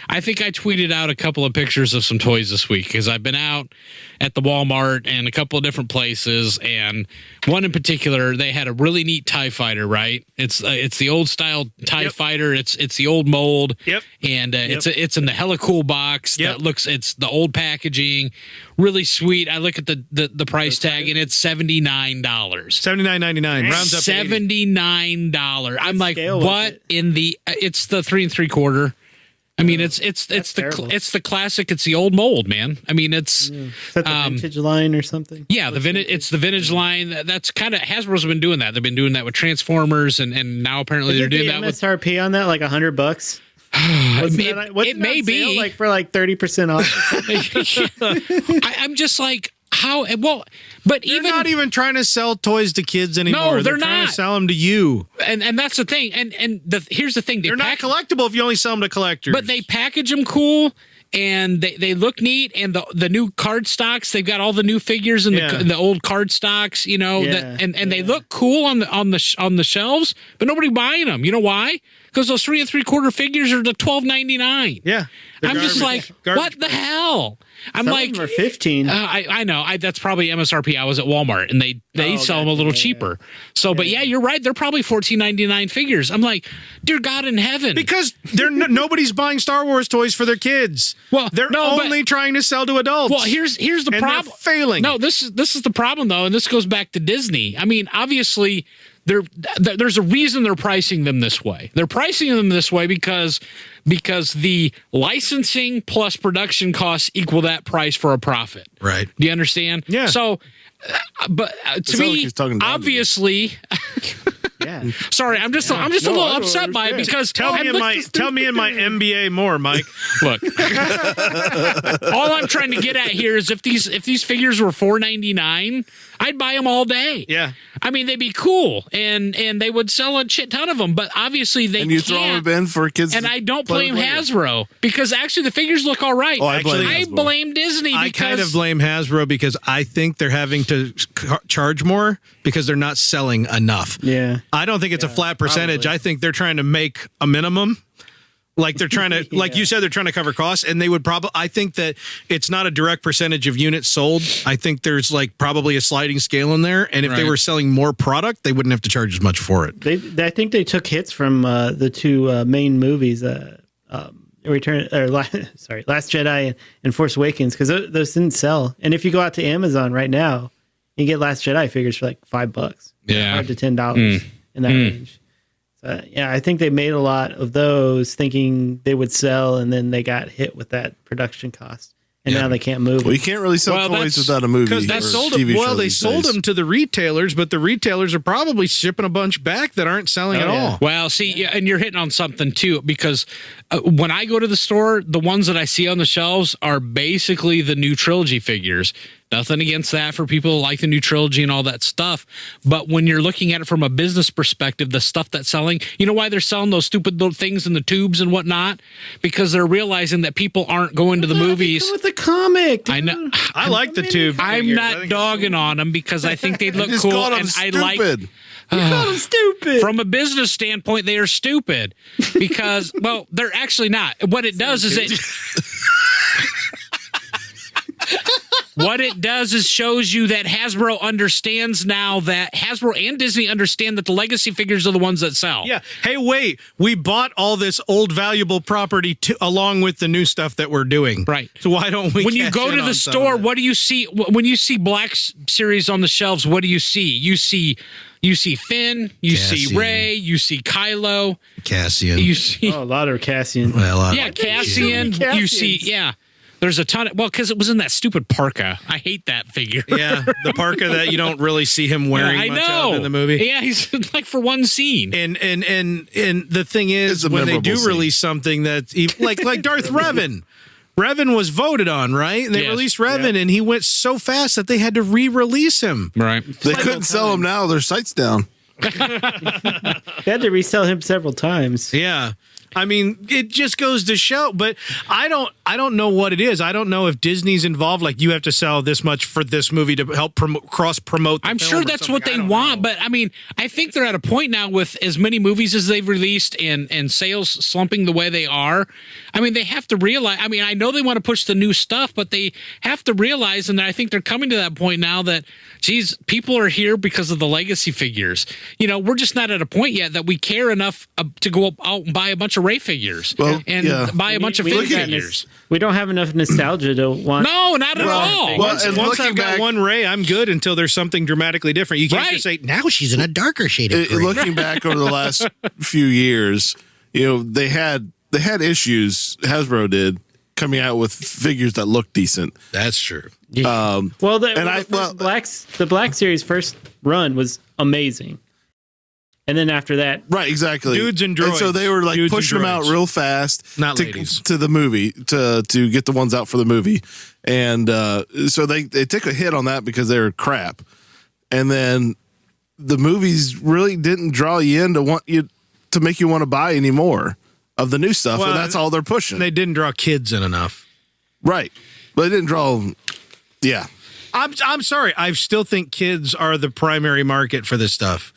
I think I tweeted out a couple of pictures of some toys this week because I've been out at the Walmart and a couple of different places, and one in particular, they had a really neat TIE fighter. Right? It's the old style TIE Yep. fighter. It's the old mold. Yep. And Yep. it's in the hella cool box. Yep. That looks. It's the old packaging, really sweet. I look at the price tag and it's $79. $79.99 rounds up to 80. $79. I'm like, scale was what it? in the? It's the 3 3/4. I mean, it's terrible. it's the classic. It's the old mold, man. I mean, it's Is that the vintage line or something? the vintage. It's the vintage line. That's kind of Hasbro's been doing that. They've been doing that with Transformers, and now apparently they're Isn't doing the that with. MSRP on that like $100? It may be. like for like 30% off. I'm just like, how? Well, but They're even not even trying to sell toys to kids anymore. No, they're trying not. to sell them to you. and that's the thing. And here's the thing. They're not collectible if you only sell them to collectors. But they package them cool, and they look neat. And the new card stocks, they've got all the new figures in Yeah. the old card stocks, you know. Yeah, And they look cool on the shelves, but nobody buying them. You know why? because those 3 3/4 figures are the $12.99. Yeah. I'm just like, what the hell? I'm Some like, of them are 15. I know. That's probably MSRP. I was at Walmart and they sell them a little cheaper. So, but yeah, you're right. They're probably $14.99 figures. I'm like, dear God in heaven. Because nobody's buying Star Wars toys for their kids. Well, they're only trying to sell to adults. Well, here's the and problem. They're failing. No, this is the problem though, and this goes back to Disney. I mean, obviously, there's a reason they're pricing them this way. They're pricing them this way because the licensing plus production costs equal that price for a profit. Right. Do you understand? Yeah. So, but to like me, he's talking down to you. obviously. Yeah. Sorry, I'm just a little upset by it because Tell me in my MBA more, Mike. look. All I'm trying to get at here is if these figures were $4.99, I'd buy them all day. Yeah. I mean, they'd be cool and they would sell a shit ton of them, but obviously they And you can't. throw them in for kids. And to I don't play blame with later. Hasbro because actually the figures look all right. Oh, I blame I Hasbro. blame Disney because I kind of blame Hasbro because I think they're having to charge more because they're not selling enough. Yeah. I don't think it's a flat percentage. probably. I think they're trying to make a minimum. Like they're trying to, like you said, they're trying to cover costs, and they would probably. I think that it's not a direct percentage of units sold. I think there's like probably a sliding scale in there, and if they Right. were selling more product, they wouldn't have to charge as much for it. I think they took hits from the two main movies, Last Jedi and Force Awakens, because those didn't sell. And if you go out to Amazon right now, you get Last Jedi figures for like $5, Yeah. $5 to $10 in that range. So, yeah, I think they made a lot of those thinking they would sell, and then they got hit with that production cost, and now they can't move. Well, you can't really sell Well, toys that's- without a movie. Because or they sold them. TV Well, show they these sold days. them to the retailers, but the retailers are probably shipping a bunch back that aren't selling at yeah. all. Well, see, yeah, and you're hitting on something too, because when I go to the store, the ones that I see on the shelves are basically the new trilogy figures. Nothing against that for people who like the new trilogy and all that stuff. But when you're looking at it from a business perspective, the stuff that's selling, you know why they're selling those stupid little things in the tubes and whatnot? Because they're realizing that people aren't going to the movies. Come with the comic. Dude. I know. I like the tube. I'm figures. I not think dogging on them because I think they look You just cool, called them and I stupid. like. You called them stupid. From a business standpoint, they are stupid because, well, they're actually not. What it does is what it does is shows you that Hasbro understands now that Hasbro and Disney understand that the legacy figures are the ones that sell. Yeah. Hey, wait. We bought all this old valuable property along with the new stuff that we're doing. Right. So why don't we? When you cash go in to on the some store, of it? what do you see? When you see Black Series on the shelves, what do you see? You see Finn, you see Cassian. Rey, you see Kylo, Cassian. you see Oh, a lot of Cassian. well, yeah, Cassian. Cassians. You see, yeah. There's a ton of, well, because it was in that stupid parka. I hate that figure. Yeah, the parka that you don't really see him wearing I much know of in the movie. Yeah, he's like for one scene. And the thing is, It's a when they do memorable scene. release something that like Darth Revan. Revan was voted on, right? And they Yes. released Revan, and he went so fast that they had to re-release him. Right. They couldn't sell them now. Their site's down. They had to resell him several times. Yeah. I mean, it just goes to show, but I don't know what it is. I don't know if Disney's involved. Like, you have to sell this much for this movie to help cross promote. I'm sure that's what they want, but I mean, I think they're at a point now with as many movies as they've released and sales slumping the way they are. I mean, they have to realize, I mean, I know they want to push the new stuff, but they have to realize, and I think they're coming to that point now that, geez, people are here because of the legacy figures. You know, we're just not at a point yet that we care enough to go out and buy a bunch of Ray figures and buy a bunch of Finn figures. We don't have enough nostalgia to want. No, not at all. Well, Once and I've looking got back- one Ray, I'm good until there's something dramatically different. You can't Right. just say, now she's in a darker shade of green. Looking back over the last few years, you know, they had issues. Hasbro did coming out with figures that look decent. That's true. Well, the Black Series first run was amazing, and then after that, Right, exactly. Dudes and droids. so they were like Dudes and pushing them out droids. real fast, Not to, ladies. to the movie to get the ones out for the movie, and so they took a hit on that because they were crap, and then the movies really didn't draw you in to make you want to buy any more of the new stuff, Well, and that's all they're pushing. they didn't draw kids in enough. Right, but they didn't draw. Yeah, I'm sorry. I still think kids are the primary market for this stuff.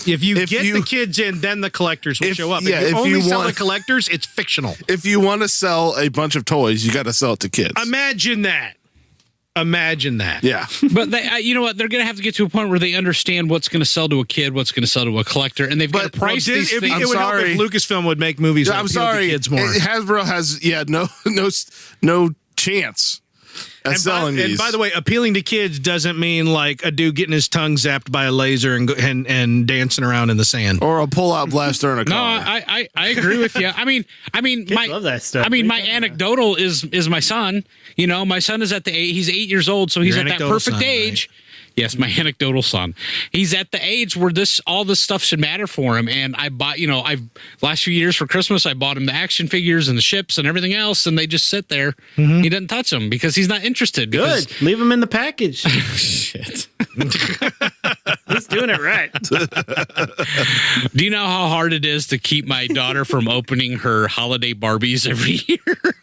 If you If get you- the kids in, then the collectors will If- show up. yeah, if you if only you sell want- the collectors, it's fictional. If you want to sell a bunch of toys, you got to sell it to kids. Imagine that. Imagine that. Yeah. But they, you know what? They're going to have to get to a point where they understand what's going to sell to a kid, what's going to sell to a collector, and they've got to price these It things. would help if Lucasfilm would make movies that I'm appeal to sorry. kids more. Hasbro has no chance at selling these. And by the way, appealing to kids doesn't mean like a dude getting his tongue zapped by a laser and dancing around in the sand. or a pull-out blaster in a No, car. I agree with you. I mean, my love that stuff. I mean, What my are you talking anecdotal is my son. You know, my son is at the he's 8 years old, so he's Your at that anecdotal perfect son, age. Yes, my anecdotal son. He's at the age where all this stuff should matter for him. And I bought, last few years for Christmas, I bought him the action figures and the ships and everything else, and they just sit there. He doesn't touch them because he's not interested. because- Good. Leave them in the package. Shit. He's doing it right. Do you know how hard it is to keep my daughter from opening her holiday Barbies every year?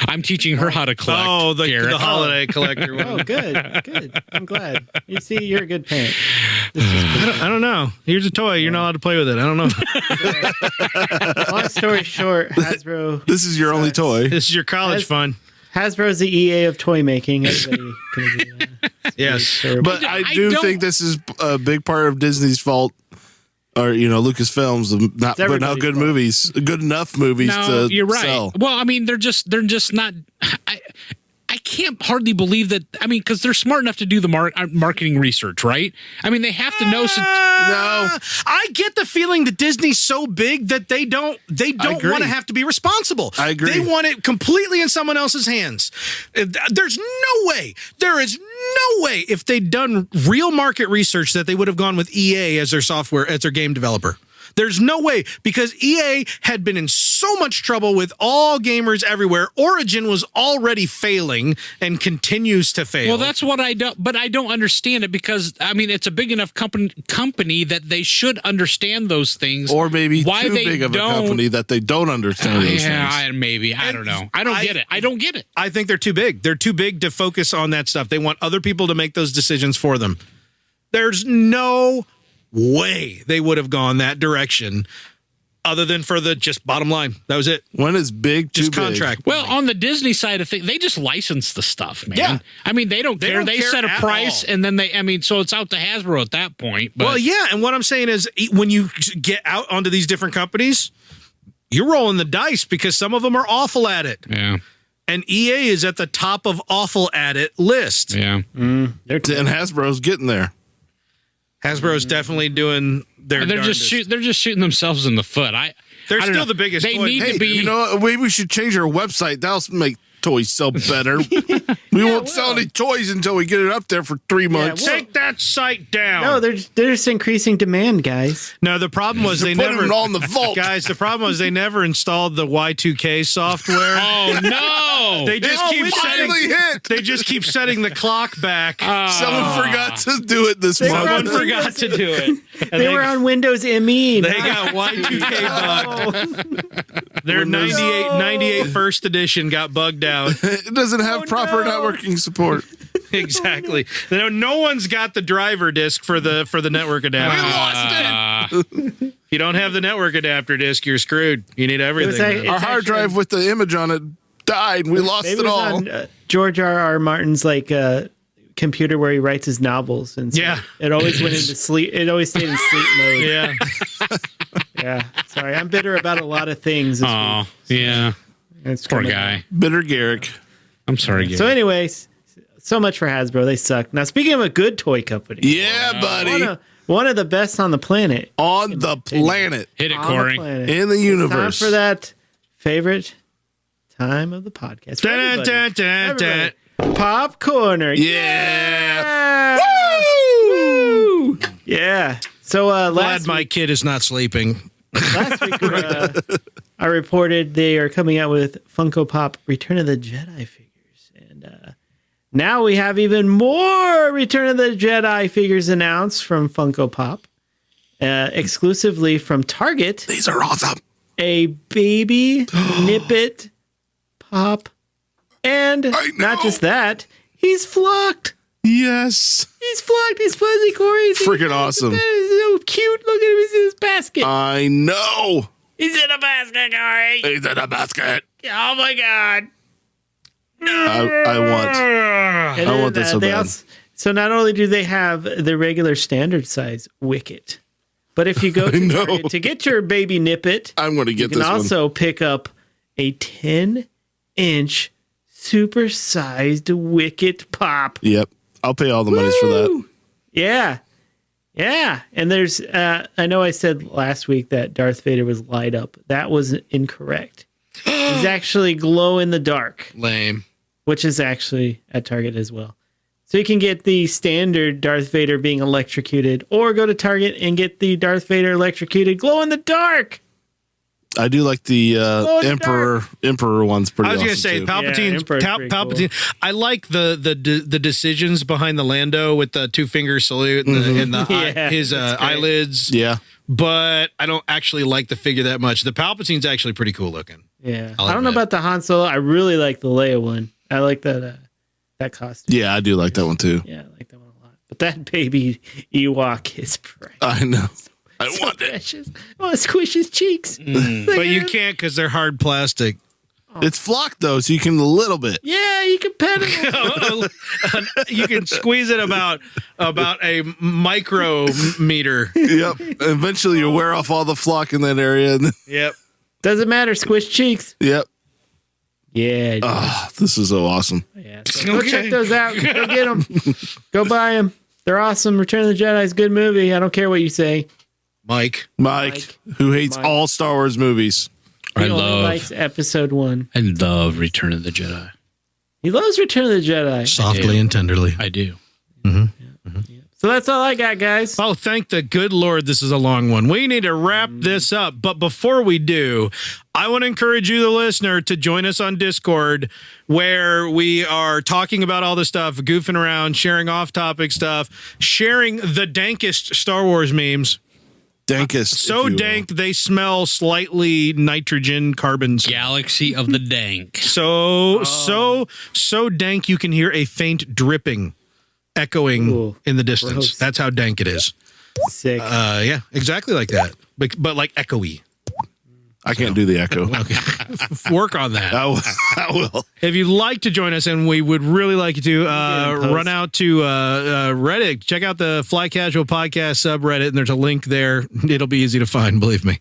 I'm teaching her how to collect. Oh, the Garrick. holiday collector one. Oh, good. I'm glad. You see, you're a good parent. I don't know. Here's a toy. You're not allowed to play with it. I don't know. Long story short, Hasbro. This is your only toy. This is your college fun. Hasbro's the EA of toy making. Everybody can agree on that. Yes. But I do don't- think this is a big part of Disney's fault, or Lucasfilm's of not putting out everybody's good fault. movies, good enough movies No, to you're right. sell. Well, I mean, they're just not. I can't hardly believe that. I mean, because they're smart enough to do the marketing research, right? I mean, they have to know. No, I get the feeling that Disney's so big that they don't agree. want to have to be responsible. I agree. They want it completely in someone else's hands. There's no way. There is no way if they'd done real market research that they would have gone with EA as their game developer. There's no way, because EA had been in so much trouble with all gamers everywhere. Origin was already failing and continues to fail. Well, that's what I don't. But I don't understand it because I mean, it's a big enough company that they should understand those things. or maybe why too they big of a don't- company that they don't understand those things. Maybe I don't know. I don't get it. I don't get it. I think they're too big. They're too big to focus on that stuff. They want other people to make those decisions for them. There's no way they would have gone that direction other than for the just bottom line. That was it. When is big Just too big? contract. Well, on the Disney side of things, they just license the stuff, man. Yeah. I mean, they don't care. don't They care set a at price, all. and then so it's out to Hasbro at that point. But Well, yeah, and what I'm saying is when you get out onto these different companies, you're rolling the dice because some of them are awful at it. yeah, And EA is at the top of awful at it list. yeah. And Hasbro's getting there. Hasbro's definitely doing their They're darndest. just shooting themselves in the foot. They're I don't still know. the biggest They toy. need Hey, to be. You know what? Maybe we should change our website. That'll make toys sell better. We won't sell any toys until we get it up there for 3 months. well- Take that site down. No, they're just increasing demand, guys. No, the problem was they Put never it all in the vault. Guys, the problem was they never installed the Y2K software. Oh no! They just keep setting finally hit. they just keep setting the clock back. Someone forgot to do it this Someone month. forgot to do it. And They were on Windows ME. they got Y2K bugged. Their 98 first edition got bugged out. It doesn't have proper networking support. Exactly. No one's got the driver disc for the network adapter. If you don't have the network adapter disc, you're screwed. You need everything. like- now. Our It's hard actually- drive with the image on it died. We lost Maybe it it was all. on George R.R. Martin's computer where he writes his novels, and so Yeah. it always went into sleep. It always stayed in sleep mode. Yeah. Yeah. Sorry, I'm bitter about a lot of things. This Oh week. yeah, It's poor coming guy. up. Bitter Garrick. I'm sorry, Gary. So, anyways, so much for Hasbro. They suck. Now, speaking of a good toy company, Yeah, buddy. one of the best on the planet. On the planet. Hit it, On the Corey. planet. In the Time universe. for that favorite time of the podcast. For Dun, everybody. dun, dun, dun. Everybody. Pop corner. Yeah. Woo! Yeah. So Glad last my kid is not sleeping. week I reported they are coming out with Funko Pop Return of the Jedi figures, and now we have even more Return of the Jedi figures announced from Funko Pop, exclusively from Target. These are awesome. A baby Nippet Pop, and I know. not just that, he's flocked. Yes. He's flocked. He's fuzzy, Corey. He's Freaking awesome. He's so cute. Look at him. He's in his basket. I know. He's in a basket, Corey. He's in a basket. Oh my God. I want this so bad. So not only do they have the regular standard size Wicket, but if you go to Target to get your baby Nippet, I'm going to get you can this also pick up a 10-inch super-sized Wicket Pop. Yep. I'll pay all the monies for that. Yeah. Yeah. And there's, I know I said last week that Darth Vader was light up. That was incorrect. He's actually glow in the dark. Lame. Which is actually at Target as well. So you can get the standard Darth Vader being electrocuted, or go to Target and get the Darth Vader electrocuted glow in the dark. I do like the Emperor one's pretty I was awesome going to say too. Palpatine's Palpatine. Cool. I like the decisions behind the Lando with the 2-finger salute and his eyelids. Yeah. But I don't actually like the figure that much. The Palpatine's actually pretty cool looking. Yeah. I don't know about the Han Solo. I really like the Leia one. I like that costume. Yeah, I do like that one too. Yeah, I like that one a lot. But that baby Ewok is precious. I know. I so want precious. I want to squish his cheeks. But you can't because they're hard plastic. It's flocked though, so you can a little bit. Yeah, you can pet him. You can squeeze it about a micrometer. Yep. Eventually, you wear off all the flock in that area. Yep. Doesn't matter. Squish cheeks. Yep. Yeah. Oh, this is so awesome. Yeah. So go check those out. Go get them. Go buy them. They're awesome. Return of the Jedi is a good movie. I don't care what you say. Mike, who hates all Star Wars movies. He only likes Episode 1. I love Return of the Jedi. He loves Return of the Jedi. Softly and tenderly. I do. Yeah. So that's all I got, guys. Oh, thank the good Lord, this is a long one. We need to wrap this up. But before we do, I want to encourage you, the listener, to join us on Discord, where we are talking about all this stuff, goofing around, sharing off-topic stuff, sharing the dankest Star Wars memes. Dankest. So dank, they smell slightly nitrogen carbons. Galaxy of the Dank. So dank you can hear a faint dripping echoing in the distance. Gross. That's how dank it is. Sick. Yeah, exactly like that. But like echoey. I can't do the echo. Okay. Work on that. I will. If you'd like to join us, and we would really like you to run out to Reddit, check out the Fly Casual Podcast subreddit, and there's a link there. It'll be easy to find, believe me.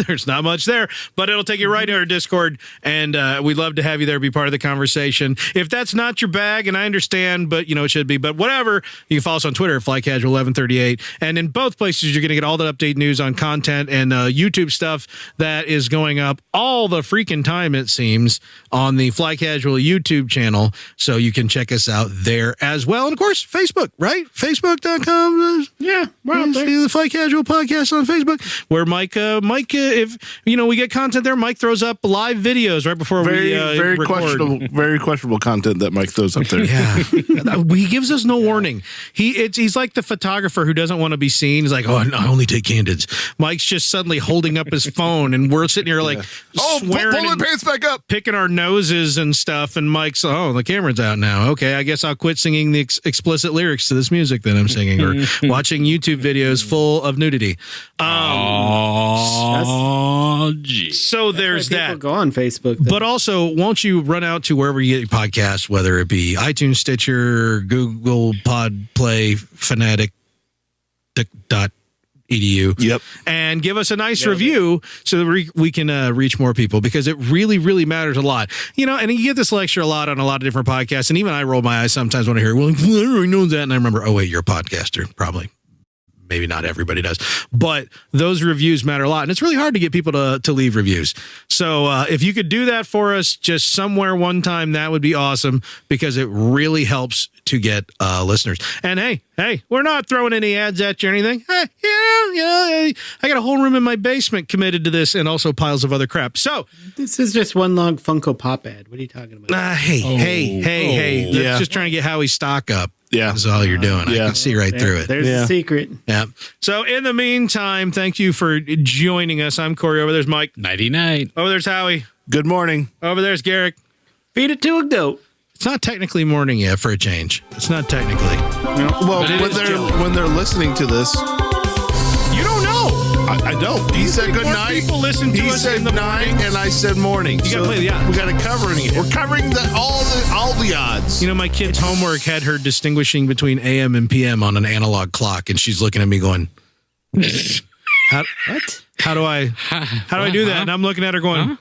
There's not much there, but it'll take you right to our Discord, and we'd love to have you there, be part of the conversation. If that's not your bag, and I understand, but it should be, but whatever, you can follow us on Twitter at FlyCasual1138, and in both places, you're going to get all the update news on content and YouTube stuff that is going up all the freaking time, it seems, on the Fly Casual YouTube channel, so you can check us out there as well. And of course, Facebook, right? Facebook.com. Yeah, we're out there. The Fly Casual Podcast on Facebook, where Mike, if we get content there, Mike throws up live videos right before we record. Very questionable content that Mike throws up there. Yeah, he gives us no warning. He's like the photographer who doesn't want to be seen. He's like, oh, I only take candids. Mike's just suddenly holding up his phone, and we're sitting here like swearing, pull the pants back up, picking our noses and stuff. And Mike's, oh, the camera's out now. Okay, I guess I'll quit singing the explicit lyrics to this music that I'm singing, or watching YouTube videos full of nudity. So there's that. People go on Facebook, though. But also, won't you run out to wherever you get your podcasts, whether it be iTunes, Stitcher, Google Podplay, Fanatic, .edu. Yep. And give us a nice review so that we can reach more people, because it really, really matters a lot. And you get this lecture a lot on a lot of different podcasts, and even I roll my eyes sometimes when I hear, well, I already know that, and I remember, oh, wait, you're a podcaster, probably. Maybe not everybody does, but those reviews matter a lot, and it's really hard to get people to leave reviews. So if you could do that for us just somewhere one time, that would be awesome, because it really helps to get listeners. And hey, we're not throwing any ads at you or anything. Hey, I got a whole room in my basement committed to this, and also piles of other crap. So this is just one long Funko Pop ad. What are you talking about? Hey. That's just trying to get Howie's stock up. Yeah. That's all you're doing. I can see right through it. There's the secret. Yeah. So in the meantime, thank you for joining us. I'm Corey. Over there's Mike. Nighty-night. Over there's Howie. Good morning. Over there's Garrick. Feed it to a goat. It's not technically morning yet for a change. It's not technically. Well, when they're listening to this, You don't know. I don't. He said good more night. people listen to he us said in the night, morning. and I said morning. You gotta play, yeah. We got to cover it. We're covering all the odds. You know, my kid's homework had her distinguishing between AM and PM on an analog clock, and she's looking at me going, "How do I do that?" And I'm looking at her going,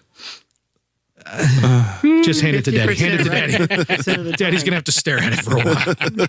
"Just hand it to Daddy. Hand it to Daddy. 50% of the Daddy's time. gonna have to stare at it for a while."